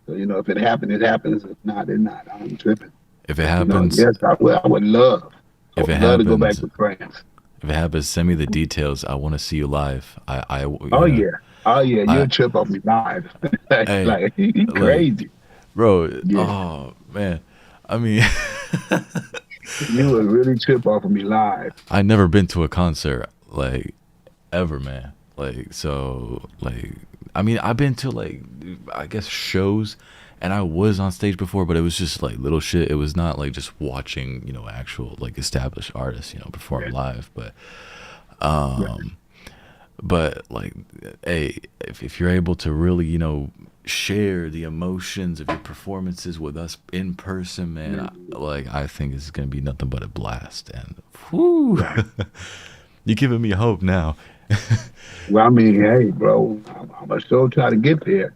So if it happens, it happens. If not, it's not. I'm tripping. If it happens, yes, I would love. Love to go back to France. If it happens, send me the details. I want to see you live. You'll trip off me live. Hey, like you crazy, bro. Yeah. Oh man, I mean, you would really trip off of me live. I never been to a concert like ever, man. Like so, like I mean, I've been to like I guess shows, and I was on stage before, but it was just like little shit. It was not like just watching actual like established artists perform Yeah. live, Right. um, but like, hey, if you're able to really share the emotions of your performances with us in person, man, Mhm. I think it's gonna be nothing but a blast. And whoo, Right. you're giving me hope now. Well, I mean, hey, bro, I'm gonna still try to get there.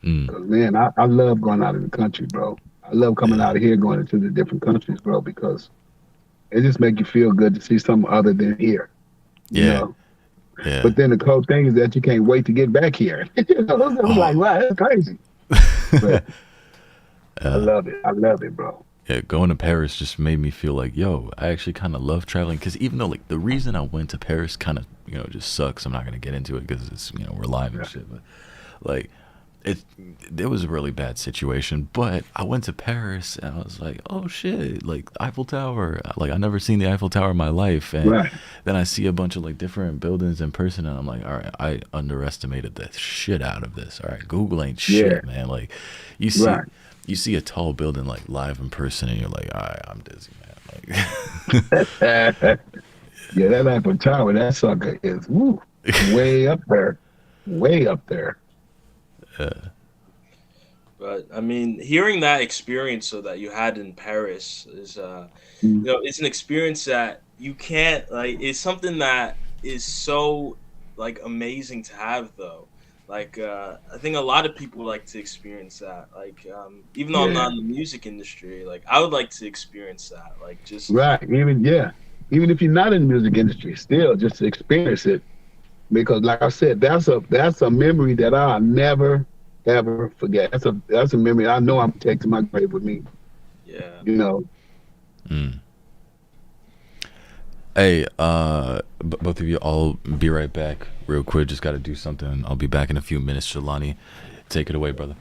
Mm, Cause man, I love going out of the country, bro. I love coming yeah, out of here, going into the different countries, bro, because it just make you feel good to see something other than here, you yeah, know. yeah. But then the cool thing is that you can't wait to get back here. I was like, Oh, wow, that's crazy. But I love it, bro. yeah, going to Paris just made me feel like, yo, I actually kind of love traveling. Because even though, like, the reason I went to Paris kind of, just sucks. I'm not going to get into it because it's, we're live and Yeah. shit. But, like, it, it was a really bad situation. But I went to Paris and I was like, oh, shit, like, Eiffel Tower. Like, I never seen the Eiffel Tower in my life. And Right. then I see a bunch of, like, different buildings in person. And I'm like, all right, I underestimated the shit out of this. All right, Google ain't Yeah. shit, man. Like, you see Right. you see a tall building like live in person and you're like, all right, I'm dizzy, man. Yeah, that Eiffel Tower, that sucker is woo, way up there. Way up there. But I mean, hearing that experience so that you had in Paris is, Mm. it's an experience that you can't like. It's something that is so like amazing to have though. Like, I think a lot of people like to experience that. Like, even though I'm Yeah. not in the music industry, like I would like to experience that. Like, just Right. Even yeah. Even if you're not in the music industry, still just to experience it. Because like I said, that's a memory that I'll never ever forget. That's a memory I know I'm gonna take to my grave with me. yeah. You know. Mm. Hey, both of you, I'll be right back real quick. Just got to do something. I'll be back in a few minutes. Shalani, take it away, brother.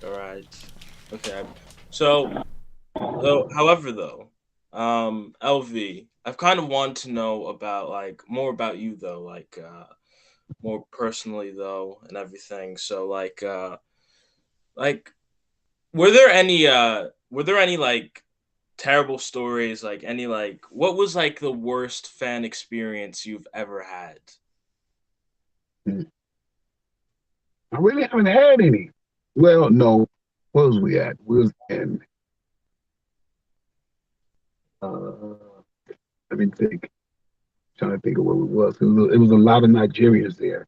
All right. Okay. So, however, though, LV, I've kind of wanted to know about like more about you though, like more personally though, and everything. So, like, were there any like terrible stories? Like, any like, what was like the worst fan experience you've ever had? Mm. I really haven't had any. Well, no. Where was we at? We was in let me think. Trying to think of where we was. It was a lot of Nigerians there.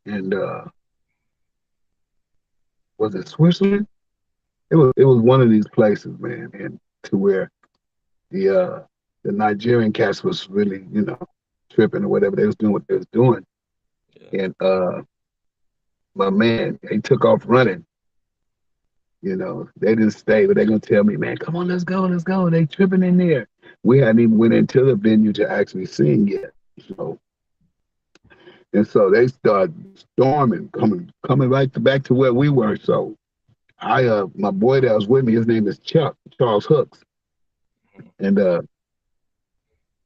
And was it Switzerland? It was one of these places, man, and to where the uh the Nigerian cast was really, tripping or whatever they was doing what they was doing. Yeah. And my man, they took off running. They didn't stay, but they gonna tell me, man, come on, let's go, let's go. They tripping in there. We hadn't even went into the venue to actually sing yet. So and so they start storming, coming right back to where we were. So my boy that was with me, his name is Chuck, Charles Hooks. And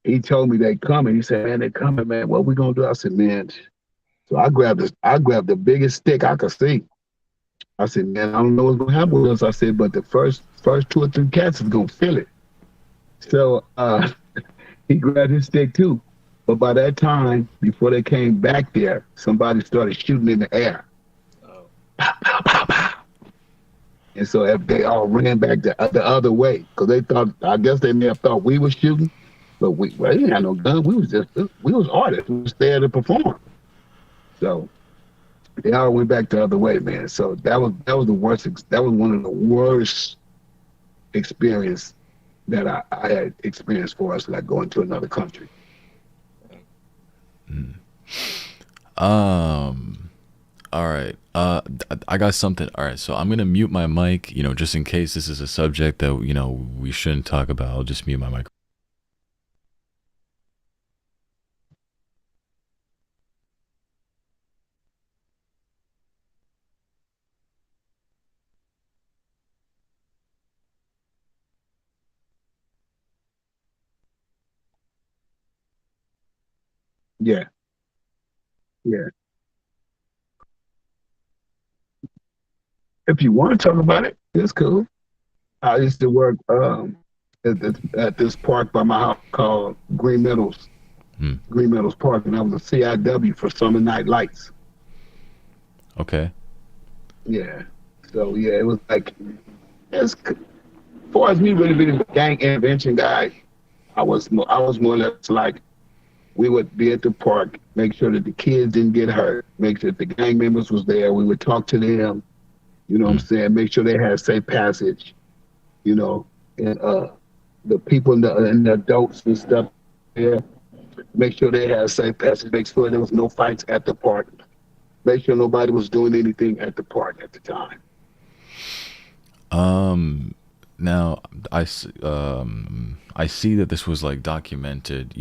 he told me they coming. He said, man, they coming, man. What we gonna do? I said, man. So I grabbed the biggest stick I could see. I said, man, I don't know what's gonna happen with us. I said, but the first two or three cats is gonna feel it. So he grabbed his stick too. But by that time, before they came back there, somebody started shooting in the air. Oh. Pow, pow, pow, pow. And so if they all ran back the other way, because they thought, I guess they may have thought we were shooting, but we didn't have no gun. We was artists. We was there to perform. So they all went back the other way, man. So that was the worst. That was one of the worst experience that I had experienced for us, like going to another country. Mm. Um. All right. I got something. All right. So I'm gonna mute my mic. Just in case this is a subject that we shouldn't talk about. I'll just mute my mic. Yeah. Yeah. If you want to talk about it, it's cool. I used to work at this park by my house called Hmm. Green Meadows Park, and I was a CIW for Summer Night Lights. Okay. Yeah. So yeah, it was like as far as me really being a gang intervention guy, I was more or less like we would be at the park, make sure that the kids didn't get hurt, make sure that the gang members was there. We would talk to them, you know what I'm Hmm. saying, make sure they had safe passage, you know, and the people and the adults and stuff there, make sure they had safe passage, make sure there was no fights at the park, make sure nobody was doing anything at the park at the time. Um, Now I see that this was like documented,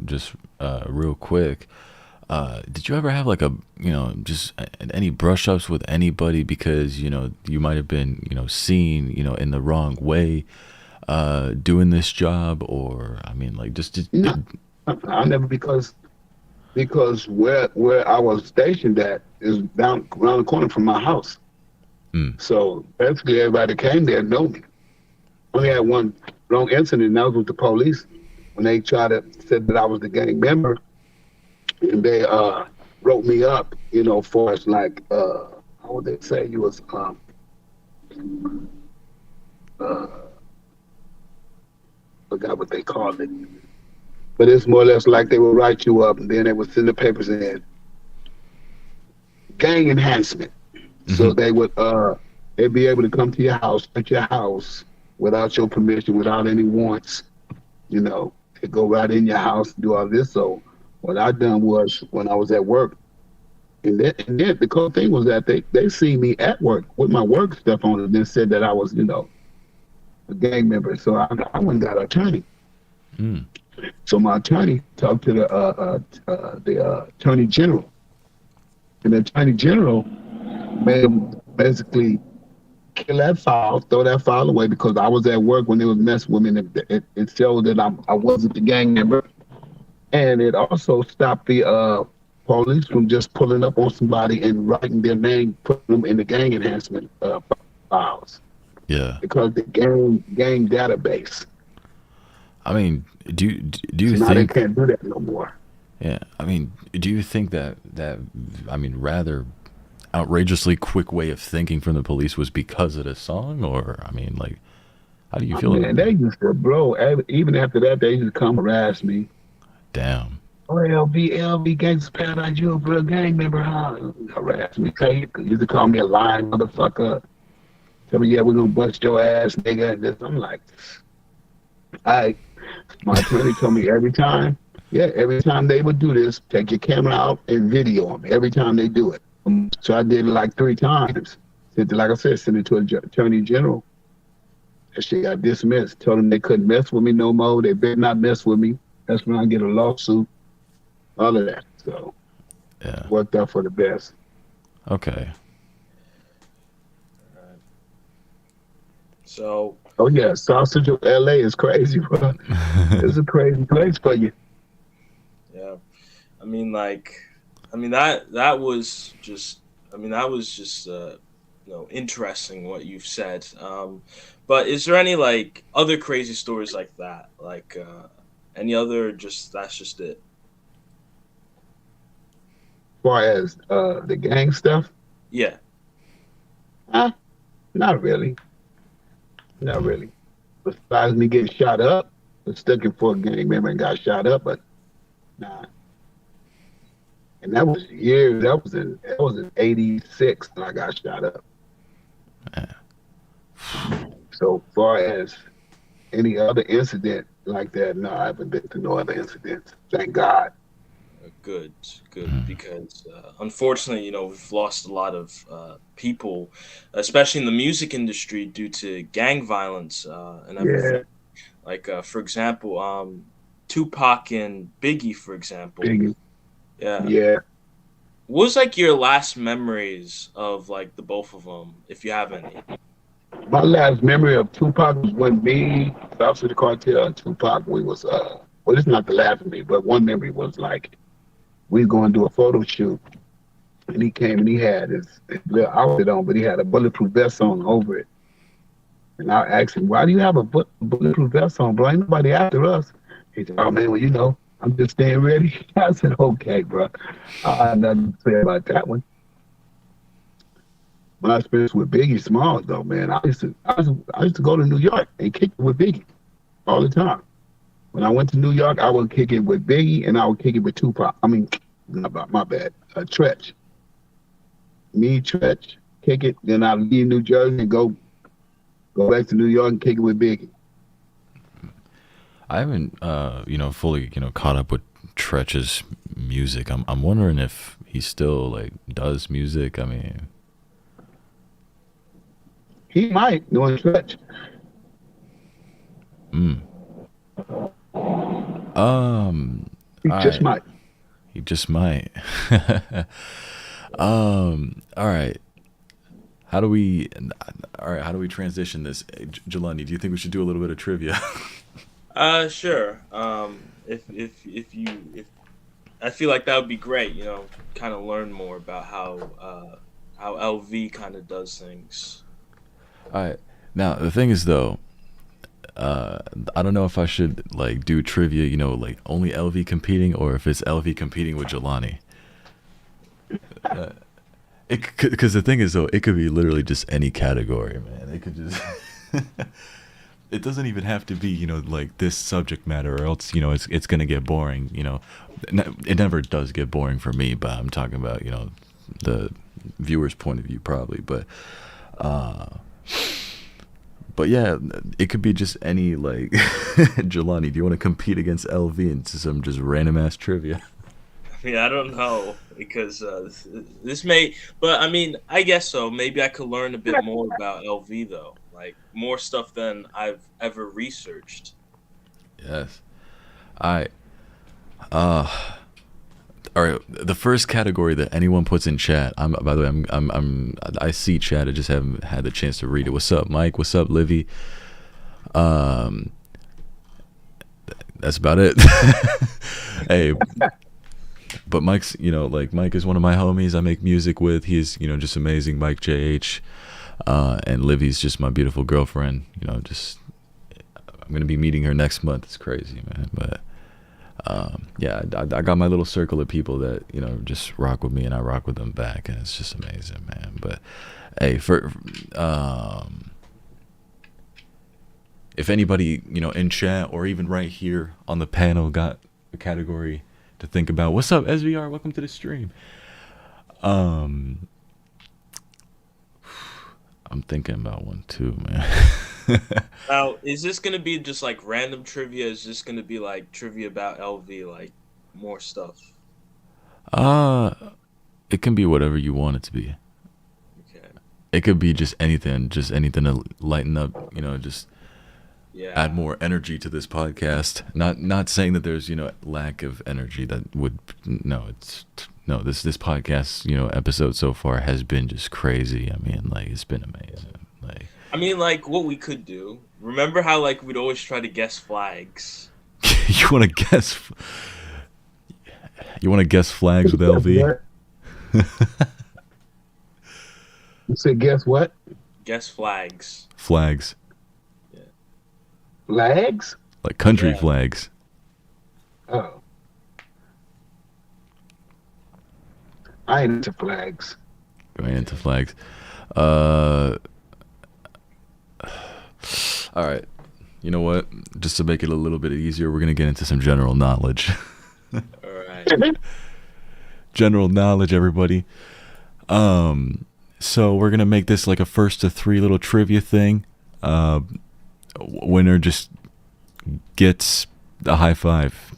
just real quick. Did you ever have like a, just any brush ups with anybody because, you might have been, seen, in the wrong way doing this job, or I mean like just No, I never because where I was stationed at is down around the corner from my house. mm, So basically, everybody that came there know me. Only had one wrong incident, and that was with the police when they tried to said that I was the gang member, and they wrote me up, for us like how would they say you was uh forgot what they called it, but it's more or less like they would write you up, and then they would send the papers in gang enhancement. So mhm. they'd be able to come to your house, at your house without your permission, without any warrants, to go right in your house and do all this. So what I done was when I was at work, and then the cool thing was that they see me at work with my work stuff on and then said that I was, a gang member. So I went and got an attorney. Mm, So my attorney talked to the attorney general, and the attorney general made him basically kill that file, throw that file away because I was at work when they was messing with me. And it showed that I wasn't the gang member, and it also stopped the police from just pulling up on somebody and writing their name, putting them in the gang enhancement files yeah. because the gang database. I mean, do So you now they think? can't do that no more. Yeah. I mean, do you think that I mean rather outrageously quick way of thinking from the police was because of the song, or I mean, like, how do you Oh, feel man, about they that? used to, bro. Even after that, they used to come harass me. Damn. Oh, LV Gangsta Paradise, you a real gang member, huh? Harass me, used to call me a lying motherfucker. Tell me, yeah, we're gonna bust your ass, nigga. And this, I'm like, I, my attorney told me every time they would do this, take your camera out and video them every time they do it. So I did it like 3 times. Like I said, sent it to the attorney general. That shit got dismissed. Told them they couldn't mess with me no more. They better not mess with me. That's when I get a lawsuit. All of that. So Yeah. worked out for the best. Okay. So Oh yeah, Sausage of LA is crazy, bro. It's a crazy place for you. yeah, I mean, like, that was just, interesting what you've said. But is there any like other crazy stories like that? Like any other? Just that's just it. As far as the gang stuff, Yeah. uh, not really. Not really. Besides me getting shot up, was looking for a gang member and got shot up, but nah. And that was years. That was in '86 when I got shot up. Yeah. So far as any other incident like that, no, I haven't been to no other incidents. Thank God. Good, good. Mm, Because unfortunately, we've lost a lot of people, especially in the music industry, due to gang violence and everything. Yeah, Like, for example, Tupac and Biggie, for example. Biggie. Yeah. Yeah. What was like your last memories of like the both of them, if you have any? My last memory of Tupac was when me, South City Cartel, and Tupac, we was well, it's not the last memory, but one memory was like We was going to do a photo shoot, and he came and he had his little outfit on, but he had a bulletproof vest on over it. And I asked him, "Why do you have a bulletproof vest on, bro? Ain't nobody after us." He said, "Oh man, well I'm just staying ready." I said, "Okay, bro. I have nothing to say about that one." My experience with Biggie Smalls, though, man, I used to go to New York and kick it with Biggie all the time. When I went to New York, I would kick it with Biggie and I would kick it with Tupac. I mean, my bad, Tretch. Me, Tretch, kick it. Then I'd leave New Jersey and go back to New York and kick it with Biggie. I haven't, fully, caught up with Tretch's music. I'm wondering if he still like does music. I mean, he might doing Tretch. He just might. He just might. All right. How do we transition this? Jelani, do you think we should do a little bit of trivia? Sure. If I feel like that would be great, kind of learn more about how LV kind of does things. All right. Now, the thing is though, I don't know if I should like do trivia, like only LV competing, or if it's LV competing with Jelani. Because the thing is though, it could be literally just any category, man. It could just it doesn't even have to be, like this subject matter, or else, it's gonna get boring. It never does get boring for me, but I'm talking about, the viewer's point of view probably, but yeah, it could be just any, like, Jelani, do you want to compete against LV into some just random ass trivia? I mean, I don't know, because this may, but I mean, I guess so. Maybe I could learn a bit more about LV though, like more stuff than I've ever researched. Yes. All right. The first category that anyone puts in chat. By the way, I see chat. I just haven't had the chance to read it. What's up, Mike? What's up, Livy? That's about it. Hey, but Mike's, Mike is one of my homies I make music with. He's, just amazing. Mike JH, and Livy's just my beautiful girlfriend. I'm gonna be meeting her next month. It's crazy, man. But yeah, I got my little circle of people that just rock with me, and I rock with them back, and it's just amazing, man. But hey, if anybody in chat or even right here on the panel got a category to think about, what's up, SVR? Welcome to the stream. I'm thinking about one too, man. Now, is this gonna be just like random trivia? Is this gonna be like trivia about LV, like more stuff? It can be whatever you want it to be. Okay. It could be just anything to lighten up, just add more energy to this podcast. Not saying that there's lack of energy. That would this podcast episode so far has been just crazy. I mean, like, it's been amazing. Like, I mean, like, what we could do. Remember how like we'd always try to guess flags? You want to guess? You want to guess flags with LV? You said guess what? Guess flags. Flags. Yeah. Flags? Like country flags. Oh. I ain't into flags. Going into flags. All right. You know what? Just to make it a little bit easier, we're going to get into some general knowledge. All right. General knowledge, everybody. So we're going to make this like a first to three little trivia thing. Winner just gets a high five.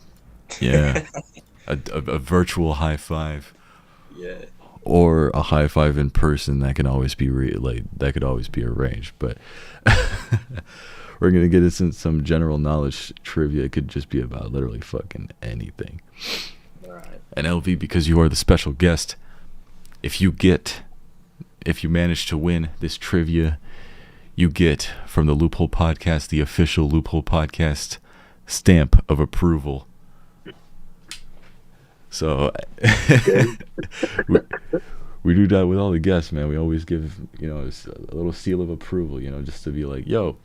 Yeah. a virtual high five. Yeah. Or a high five in person. That can always be that could always be arranged. But we're gonna get into some general knowledge trivia. It could just be about literally fucking anything. All right. And LV, because you are the special guest, if you manage to win this trivia, you get from the Loophole Podcast, the official Loophole Podcast stamp of approval. So Okay. we, we do that with all the guests, man. We always give, a little seal of approval, just to be like, yo,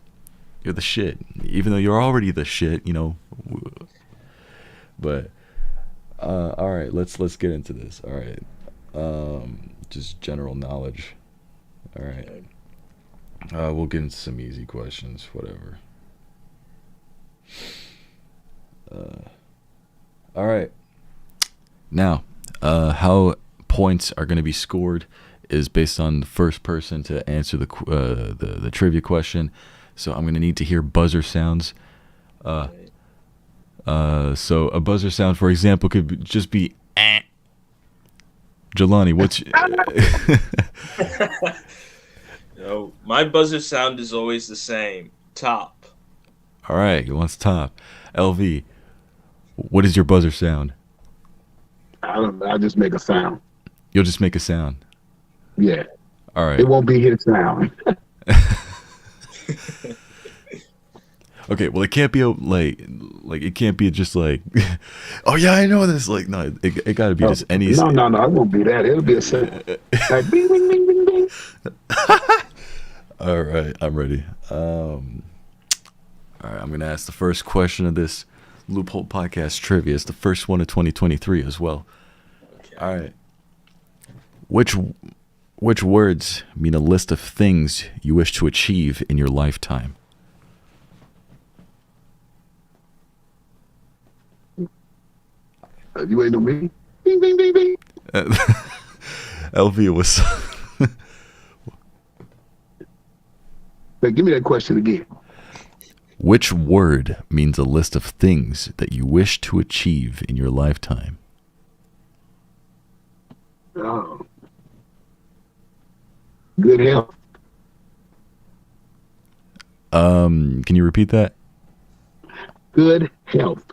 you're the shit. Even though you're already the shit. But all right, let's get into this. All right. Just general knowledge. All right. We'll get into some easy questions, whatever. All right. Now, how points are going to be scored is based on the first person to answer the trivia question. So I'm going to need to hear buzzer sounds. So a buzzer sound, for example, could just be eh. Jelani, what's my buzzer sound is always the same. Top. All right, he wants top. LV, what is your buzzer sound? I don't know. I just make a sound. You'll just make a sound. Yeah. All right. It won't be his sound. Okay, well, it can't be like it can't be just like, oh yeah, I know this. Like, no, it got to be just any. No, it won't be that. It'll be a sound. Like bing, bing, bing, bing, bing. All right, I'm ready. All right, I'm gonna ask the first question of this Loophole Podcast trivia. It's the first one of 2023 as well. Okay. All right. Which words mean a list of things you wish to achieve in your lifetime? You ain't know me. Bing, bing, bing, bing. LV was. Hey, give me that question again. Which word means a list of things that you wish to achieve in your lifetime? Oh. Good health. Can you repeat that? Good health.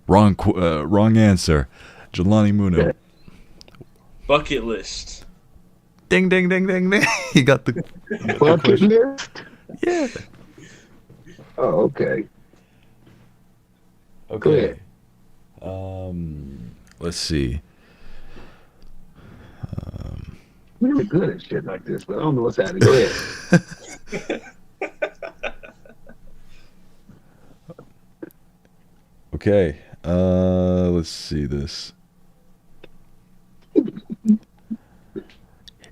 Wrong answer. Jelani Muno. Bucket list. Ding, ding, ding, ding, ding. You got the Bucket list? Yeah. Oh, okay. Okay. Let's see. Really good at shit like this, but I don't know what's happening. Go ahead. Okay. Let's see this.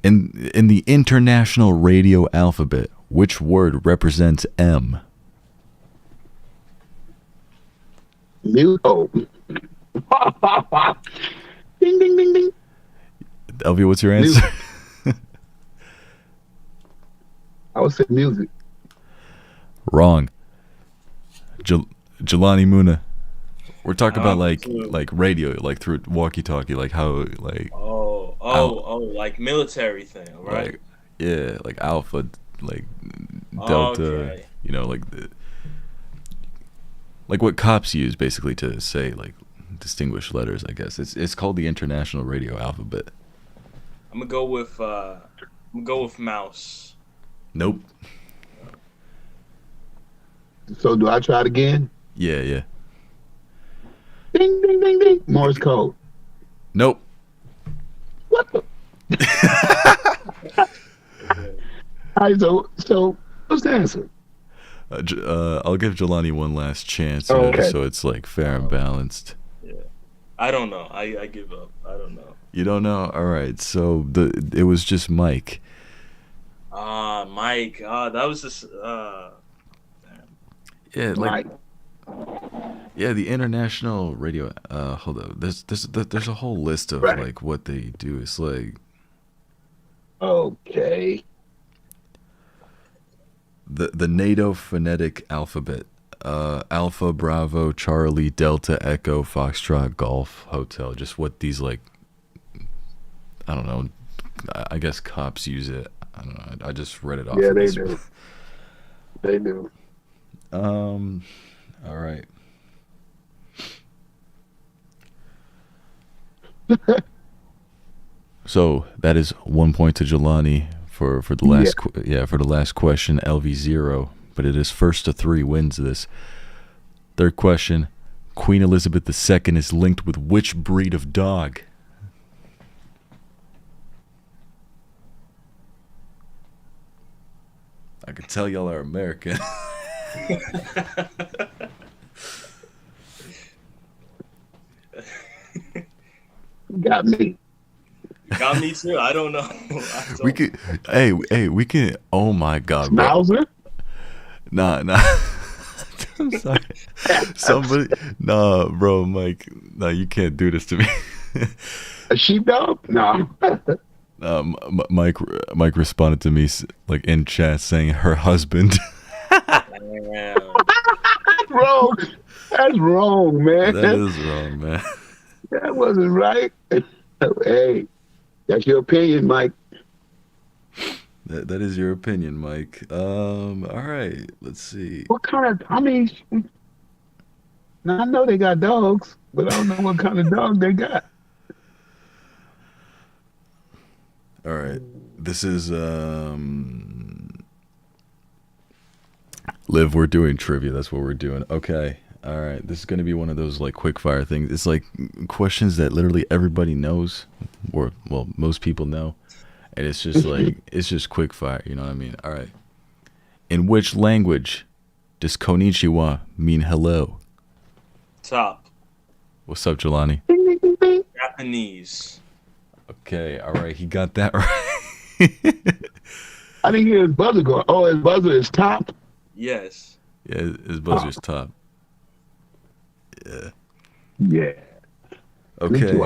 In the international radio alphabet, which word represents M? Oh. Ding, ding, ding, ding. Elvia, what's your answer? I would say music. Wrong. Jelani Muna. We're talking about like radio, like through walkie-talkie, like how like. Oh, like military thing, right? Like, yeah, like Alpha, like Delta. Okay. Like what cops use basically to say like distinguish letters. I guess it's called the International Radio Alphabet. I'm gonna go with mouse. Nope. So do I try it again? Yeah. Ding, ding, ding, ding. Morse code. Nope. What the? All right, so what's the answer? I'll give Jelani one last chance, Okay. so it's like fair and balanced. Yeah. I don't know. I give up. I don't know. You don't know? All right. So it was just Mike. Mike. That was just. Yeah, like Mike. yeah, the International Radio. Hold up. There's a whole list of Right. like what they do. It's like Okay. the NATO phonetic alphabet. Alpha, Bravo, Charlie, Delta, Echo, Foxtrot, Golf, Hotel. Just what these like. I don't know. I guess cops use it. I don't know. I just read it off. Yeah, of they this. do. They do. All right. So that is 1 point to Jelani for the last for the last question. LV 0, but it is first to 3 wins this. Third question: Queen Elizabeth II is linked with which breed of dog? I can tell y'all are American. Got me. Got me too. I don't know. We could, we can. Oh my God, bro. Schnauzer? Nah. I'm sorry. Somebody, nah, bro, Mike. Nah, you can't do this to me. A sheepdog? No. Mike responded to me like in chat saying her husband. Damn. That's wrong. That's wrong, man. That is wrong, man. That wasn't right. Hey, that's your opinion, Mike. That is your opinion, Mike. All right, let's see. What kind of, now I know they got dogs, but I don't know what kind of dog they got. All right, this is Liv. We're doing trivia. That's what we're doing. Okay. All right. This is going to be one of those like quick fire things. It's like questions that literally everybody knows, or well, most people know, and it's just like it's just quick fire. You know what I mean? All right. In which language does konnichiwa mean hello? Top. What's up, Jelani? Japanese. Okay. All right. He got that right. I didn't hear his buzzer go. Oh, his buzzer is top. Yes. Yeah, his buzzer's top. Yeah. Yeah. Okay.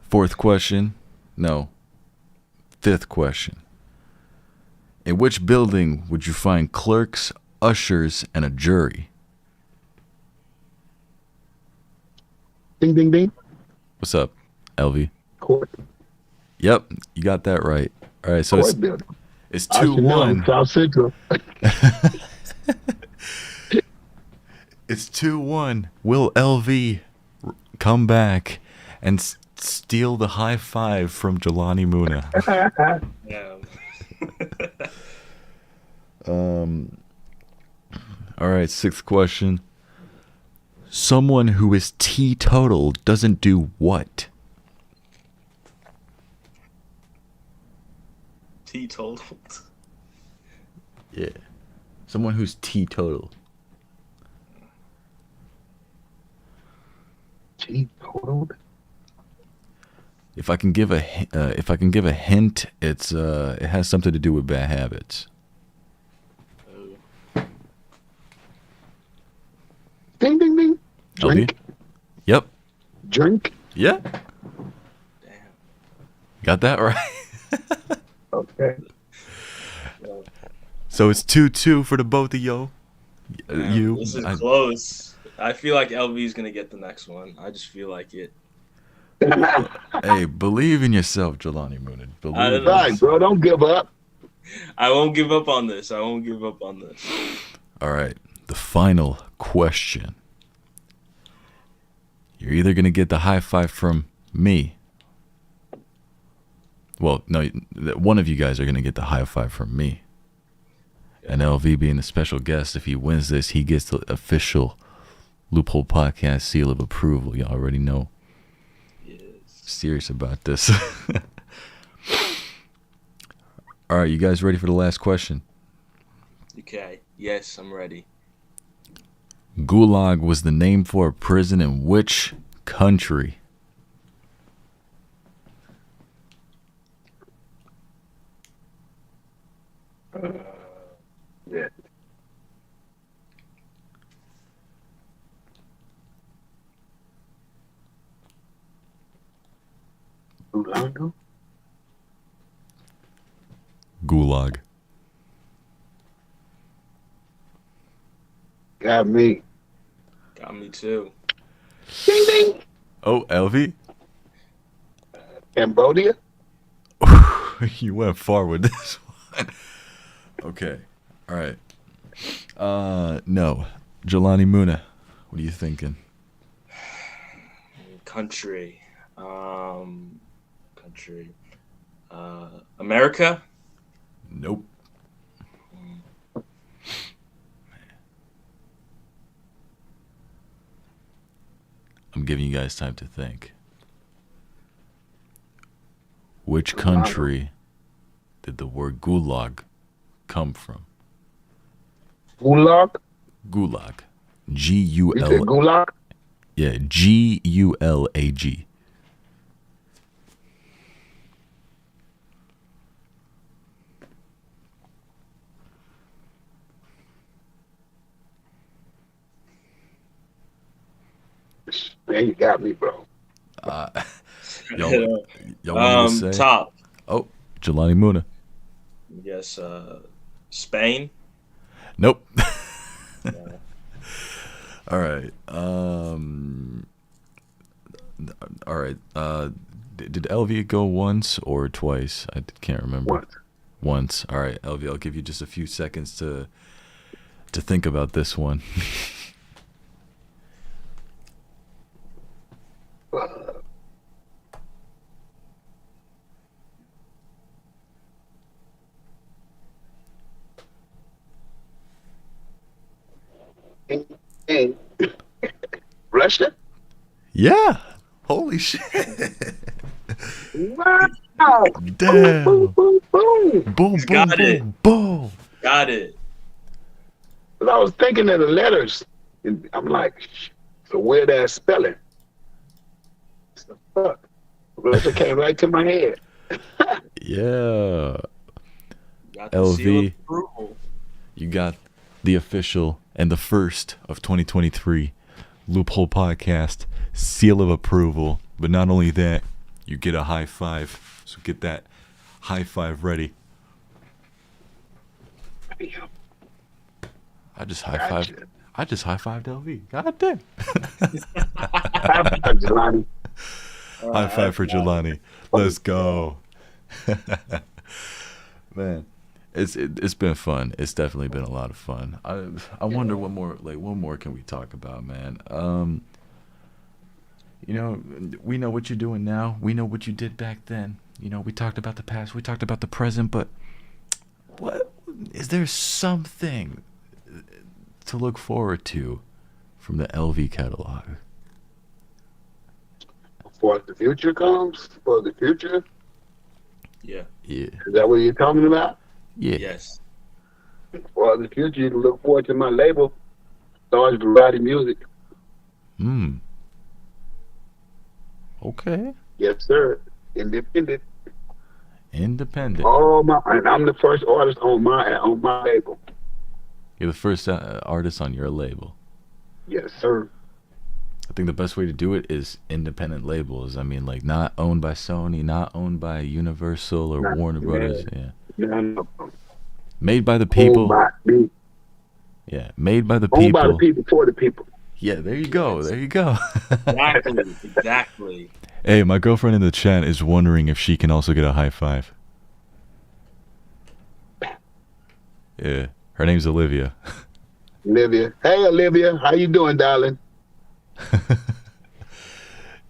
Fourth question. No. Fifth question. In which building would you find clerks, ushers, and a jury? Ding, ding, ding. What's up, LV? Court. Yep, you got that right. All right, so Court building. it's I should know, 2-1. South Central. It's 2-1. Will LV come back and steal the high five from Jelani Muna? Yeah. All right, sixth question. Someone who is teetotal doesn't do what? Teetotal. Yeah. Someone who's teetotal. Teetotal? If I can give a hint, it has something to do with bad habits. Ding, ding, ding. Drink. LD? Yep. Drink. Yeah. Damn. Got that right. Okay. So it's 2-2 for the both of you. Damn, this is close. I feel like LV is gonna get the next one. I just feel like it. Hey, believe in yourself, Jelani Moonin. Believe I don't in know. Right, bro. Don't give up. I won't give up on this. I won't give up on this. All right. The final question. You're either going to get the high five from me. Well, no, one of you guys are going to get the high five from me. And LV being a special guest, if he wins this, he gets the official Loophole Podcast seal of approval. You already know. Yes. Serious about this. All right, you guys ready for the last question? Okay. Yes, I'm ready. Gulag was the name for a prison in which country? Yeah. Ulando? Gulag. Got me. Got me too. Ding, ding. Oh, LV? Cambodia? You went far with this one. Okay. All right. No. Jelani Muna, what are you thinking? Country. America? Nope. I'm giving you guys time to think. Which country did the word gulag come from? Gulag? Gulag. You said G-U-L. gulag? Yeah, G-U-L-A-G. Man, you got me, bro. Y'all want me to say? Top. Oh, Jelani Muna. Yes. Spain. Nope. Uh, All right. All right. Did LV go once or twice? I can't remember. Once. All right, LV. I'll give you just a few seconds to think about this one. Hey, Russia? Yeah. Holy shit. Wow. Damn. Boom, boom, boom. Boom, boom, Got it. boom, boom. got it. But I was thinking of the letters, and I'm like, so weird ass spelling. What the fuck? Russia came right to my head. Yeah. Got the LV. seal of approval. You got the official and the first of 2023 Loophole Podcast seal of approval. But not only that, you get a high five. So get that high five ready. I just high fived. Gotcha. I just high fived LV. God damn. Jelani. High five for Jelani. Let's go. Man, it's been fun. It's definitely been a lot of fun. I wonder what more can we talk about, man? You know, we know what you're doing now. We know what you did back then. You know, we talked about the past, we talked about the present, but what is there something to look forward to from the LV catalog? For the future comes, for the future, Yeah. Yeah. is that what you're talking about? Yeah. Yes. For the future, you can look forward to my label, Stars Variety Music. Okay. Yes, sir. Independent. Independent. And I'm the first artist on my label. You're the first artist on your label. Yes, sir. I think the best way to do it is independent labels. I mean, like, not owned by Sony, not owned by Universal or Not- Warner Brothers. yeah. Yeah. No. Made by the people. Owned by me. Yeah. Made by the Owned people. by the people, for the people. Yeah, there you go. There you go. Exactly. Exactly. Hey, my girlfriend in the chat is wondering if she can also get a high five. Yeah. Her name's Olivia. Olivia. Hey, Olivia. How you doing, darling?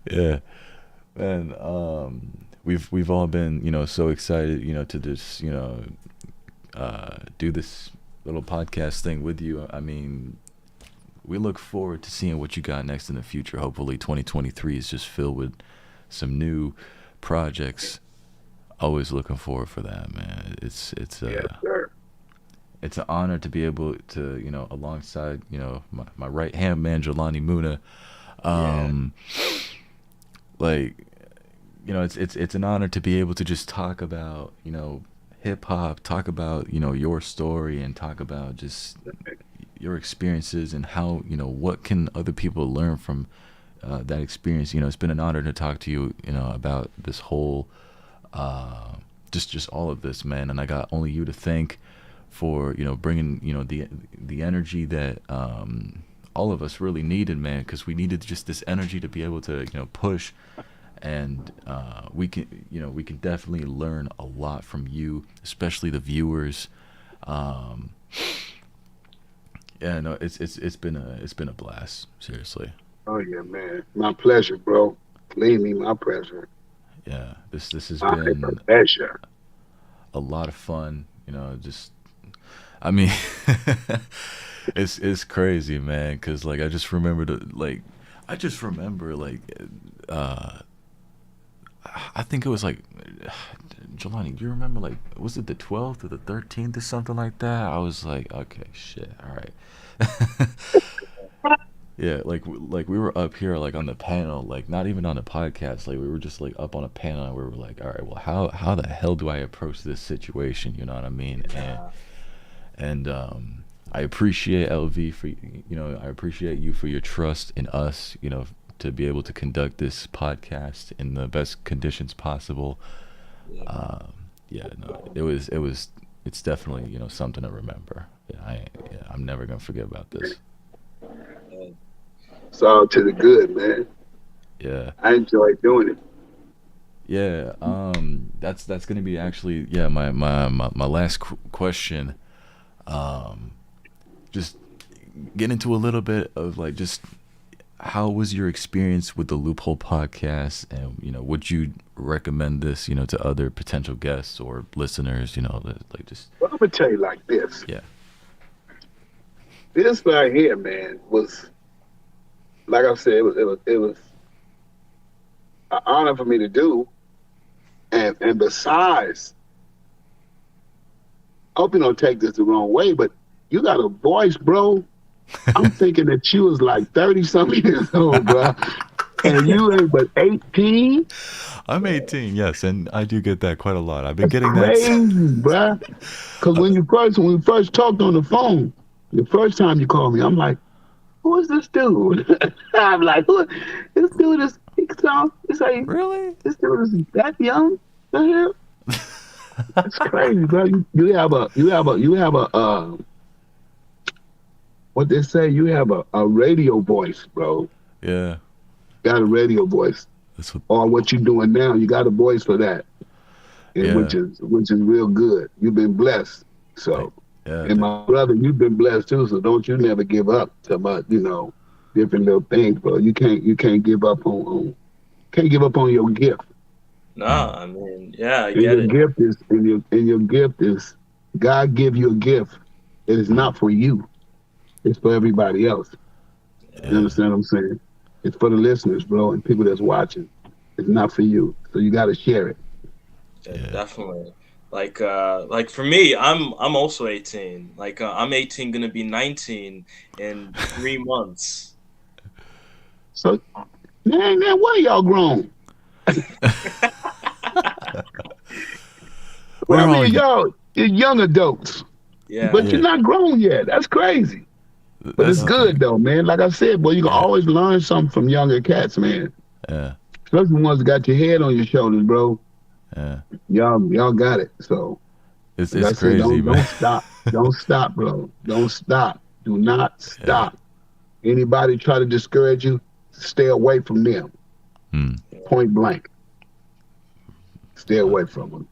Yeah. And we've all been, you know, so excited, you know, to just, you know, do this little podcast thing with you. I mean, we look forward to seeing what you got next in the future. Hopefully 2023 is just filled with some new projects. Always looking forward for that, man. It's Yes, sir. it's an honor to be able to, you know, alongside, you know, my right hand man Jelani Muna. Like, you know, it's an honor to be able to just talk about, you know, hip hop, talk about, you know, your story, and talk about just your experiences and how, you know, what can other people learn from that experience. You know, it's been an honor to talk to you, you know, about this whole just all of this, man. And I got only you to thank for, you know, bringing, you know, the energy that all of us really needed, man, because we needed just this energy to be able to, you know, push. And we can definitely learn a lot from you, especially the viewers. Yeah, no, it's been a blast, seriously. Oh yeah, man. My pleasure, bro. Believe me, my pleasure. Yeah, this has My been pleasure. a lot of fun. You know, just, I mean, it's crazy, man, because like I just remember I just remember like, I think it was like, Jelani, do you remember like, was it the 12th or the 13th or something like that? I was like, okay, shit, all right. Yeah, like we were up here like on the panel, like not even on the podcast, like we were just like up on a panel and we were like, all right, well how the hell do I approach this situation? You know what I mean? And I appreciate LV for I appreciate you for your trust in us, to be able to conduct this podcast in the best conditions possible. It's definitely something to remember. I'm never gonna forget about this. It's all to the good, man. Yeah. I enjoy doing it. Yeah. That's gonna be actually my last question. Just get into a little bit of like just how was your experience with the Loophole Podcast, and would you recommend this to other potential guests or listeners? Like just. Well, I'm gonna tell you like this. Yeah. This right here, man, was. Like I said, it was an honor for me to do, and besides, I hope you don't take this the wrong way, but you got a voice, bro. I'm thinking that you was like 30-something years old, bro, and you ain't but 18. I'm 18, yes, and I do get that quite a lot. I've been getting crazy, that, bro. Because when we first talked on the phone, the first time you called me, I'm like, who is this dude? I'm like, who? This dude is, it's like, really? This dude is that young? The hell? That's crazy, bro. You have a what they say, you have a radio voice, bro. Yeah. Got a radio voice. Or what you doing now, you got a voice for that. And which is real good. You've been blessed. So. Yeah, and my brother, you've been blessed too, so don't you never give up to different little things, bro. You can't give up on your gift. No, I mean, yeah, I get it. Your gift is God give you a gift. It is not for you. It's for everybody else. Yeah. You understand what I'm saying? It's for the listeners, bro, and people that's watching. It's not for you. So you gotta share it. Yeah, definitely. Like for me, I'm also 18. Like I'm 18, gonna be 19 in 3 months. So, man, what are y'all grown? Well, I mean, you're young adults. Yeah. But you're not grown yet. That's crazy. But it's good though, man. Like I said, boy, you can always learn something from younger cats, man. Yeah. Especially the ones that got your head on your shoulders, bro. Yeah. Y'all got it. So it's crazy, man. Don't stop. Don't stop, bro. Don't stop. Do not stop. Yeah. Anybody try to discourage you, stay away from them. Point blank. Stay away from them.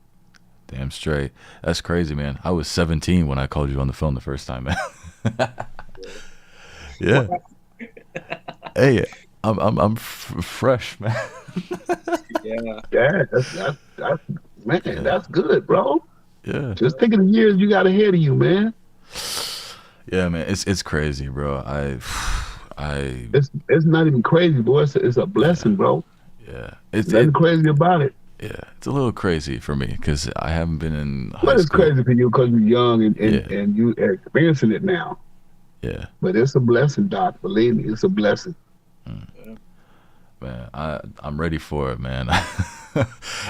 Damn straight. That's crazy, man. I was 17 when I called you on the phone the first time, man. Yeah. Hey, I'm fresh, man. Yeah. Yeah, that's man, that's good, bro. Yeah. Just think of the years you got ahead of you, man. Yeah, man. It's crazy, bro. It's not even crazy, boy. It's a blessing, bro. Yeah. It's nothing crazy about it. Yeah, it's a little crazy for me because I haven't been in high school. It's crazy for you because you're young and you are experiencing it now. Yeah. But it's a blessing, Doc. Believe me, it's a blessing. Man, I'm ready for it, man.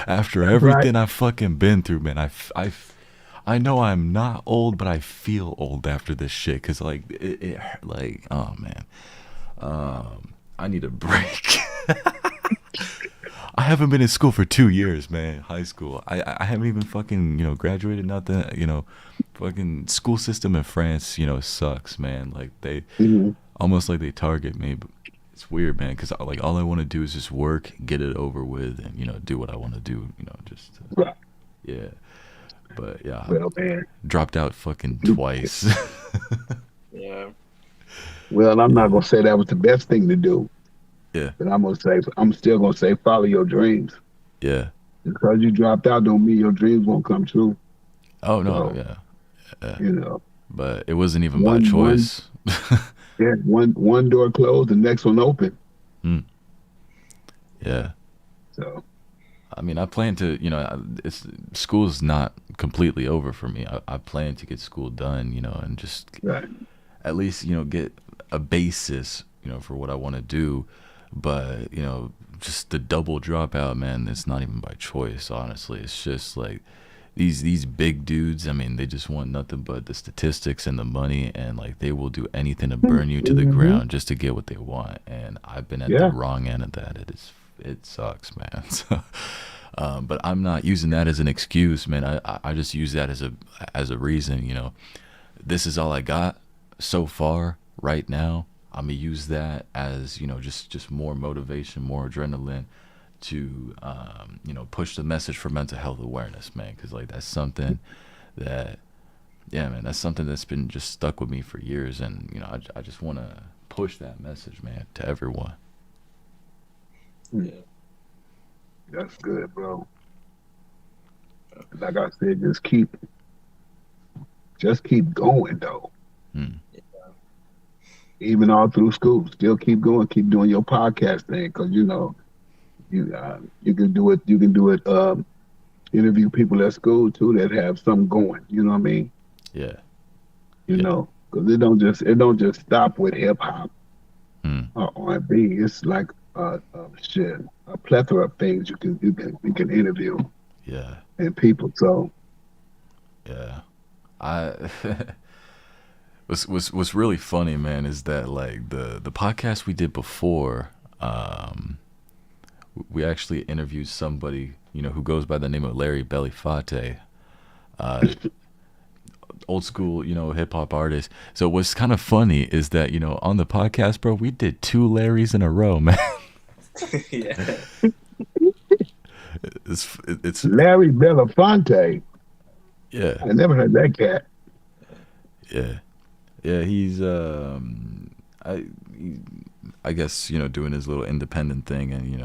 After everything I've fucking been through, man, I know I'm not old, but I feel old after this shit. Cause like oh man, I need a break. I haven't been in school for 2 years, man. High school. I haven't even fucking graduated. Nothing. Fucking school system in France, sucks, man. Like they almost like they target me. But it's weird, man. Cause like all I want to do is just work, get it over with, and do what I want to do. Yeah. But yeah, well, man, dropped out fucking twice. Yeah. Well, I'm not gonna say that was the best thing to do. Yeah. But I'm still gonna say follow your dreams. Yeah. Because you dropped out don't mean your dreams won't come true. Oh no, so, yeah. But it wasn't even my choice. Yeah, one door closed, the next one open. Yeah. So I mean, I plan to, school's not completely over for me. I plan to get school done, and just right. at least, get a basis, for what I want to do. But, just the double dropout, man, it's not even by choice, honestly. It's just like these big dudes, I mean, they just want nothing but the statistics and the money, and like they will do anything to burn you to the ground just to get what they want. And I've been at the wrong end of that. It sucks, man. So, but I'm not using that as an excuse, man. I just use that as a reason. This is all I got so far right now. I'm gonna use that as just more motivation, more adrenaline to push the message for mental health awareness, man. Because like that's something that, yeah, man, that's something that's been just stuck with me for years, and I just want to push that message, man, to everyone. Yeah. That's good, bro. Like I said, just keep going, though. Even all through school, still keep going, keep doing your podcast thing, because you can do it. You can do it. Interview people at school too that have something going. You know what I mean? Yeah. Because it don't just stop with hip hop or R&B. It's like a plethora of things you can interview. Yeah. And people. So. Yeah. What's really funny, man, is that like the podcast we did before, we actually interviewed somebody who goes by the name of Larry Belafonte, old school hip hop artist. So what's kind of funny is that on the podcast, bro, we did 2 Larrys in a row, man. Yeah. It's Larry Belafonte. Yeah. I never heard that cat. Yeah. Yeah, he's I guess doing his little independent thing, and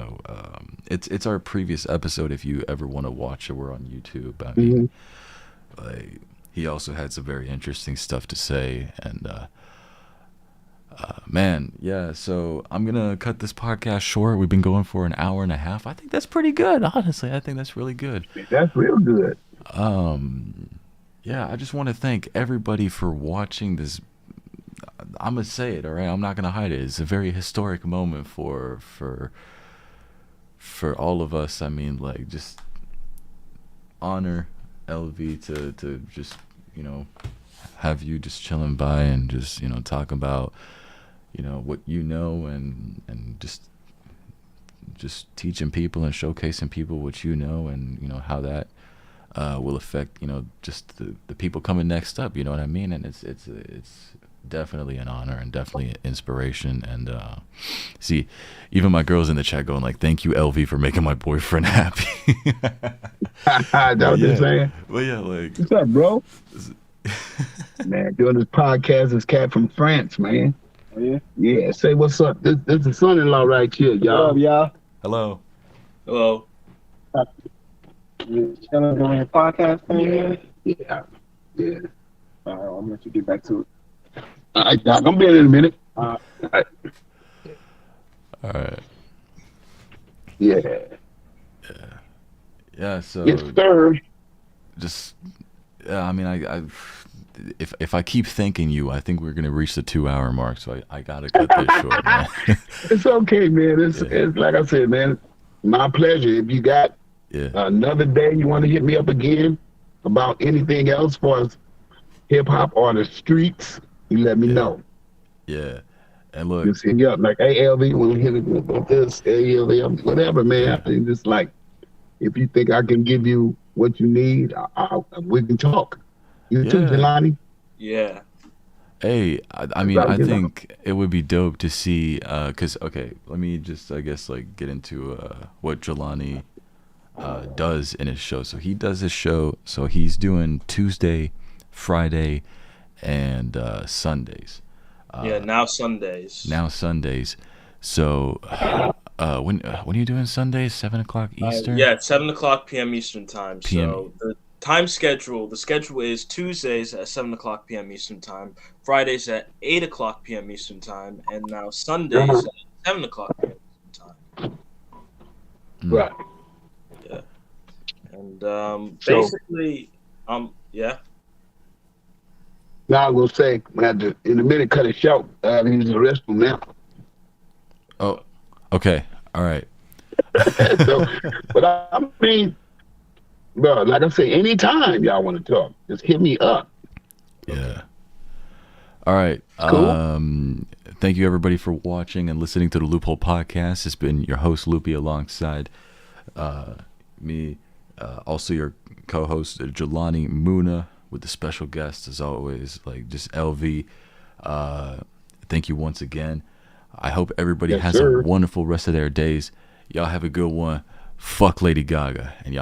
it's our previous episode if you ever want to watch it. We're on YouTube. I mean, like he also had some very interesting stuff to say, and man, yeah. So I'm gonna cut this podcast short. We've been going for an hour and a half. I think that's pretty good, honestly. I think that's really good. That's real good. Yeah, I just want to thank everybody for watching this. I'm gonna say it, all right? I'm not gonna hide it. It's a very historic moment for all of us. I mean, like, just honor LV to just have you just chilling by and just talk about what and just teaching people and showcasing people what and how that will affect just the people coming next up. You know what I mean? And it's definitely an honor and definitely an inspiration. And see, even my girls in the chat going like, "Thank you, LV, for making my boyfriend happy." That's what you're saying. Well, yeah, like, what's up, bro? Man, doing this podcast, this cat from France, man. Oh, yeah? Yeah, say what's up. This is the son-in-law right here, y'all. What up, y'all? Hello. Hello. You chilling doing your podcast thing? Yeah. I'm gonna let you get back to it. All right, Doc, I'm be in a minute. All right. Yeah. So Yes, sir. just I mean, I if I keep thanking you, I think we're gonna reach the 2-hour mark. So I gotta cut this short, man. It's okay, man. It's like I said, man. My pleasure. If you got another day you want to hit me up again about anything else for us, hip hop or the streets, you let me know. Yeah. And look, just hit me up like, hey, LV, when we hit it about this, hey, LV, whatever, man. And just like, if you think I can give you what you need, we can talk. You too, Jelani? Yeah. Hey, I mean, I think it would be dope to see, because, okay, let me just, I guess, like, get into what Jelani does in his show. So he does his show, so he's doing Tuesday, Friday, and Sundays. Now Sundays. So when are you doing Sundays? 7 o'clock Eastern? It's 7 o'clock p.m. Eastern time. So the schedule is Tuesdays at 7 o'clock p.m. Eastern time, Fridays at 8 o'clock p.m. Eastern time, and now Sundays at 7 o'clock p.m. Right. Yeah. And So- basically, yeah. Now I'm gonna say when I have to, in a minute, cut it short. I have to use the restroom now. Oh, okay. All right. So, but I mean, bro, like I say, anytime y'all want to talk, just hit me up. Yeah. All right. Cool. Thank you everybody for watching and listening to the Loophole Podcast. It's been your host Loopie alongside me, also your co-host Jelani Muna, with the special guest as always, like just LV. Thank you once again. I hope everybody Yes, has sir. a wonderful rest of their days. Y'all have a good one. Fuck Lady Gaga, and y'all.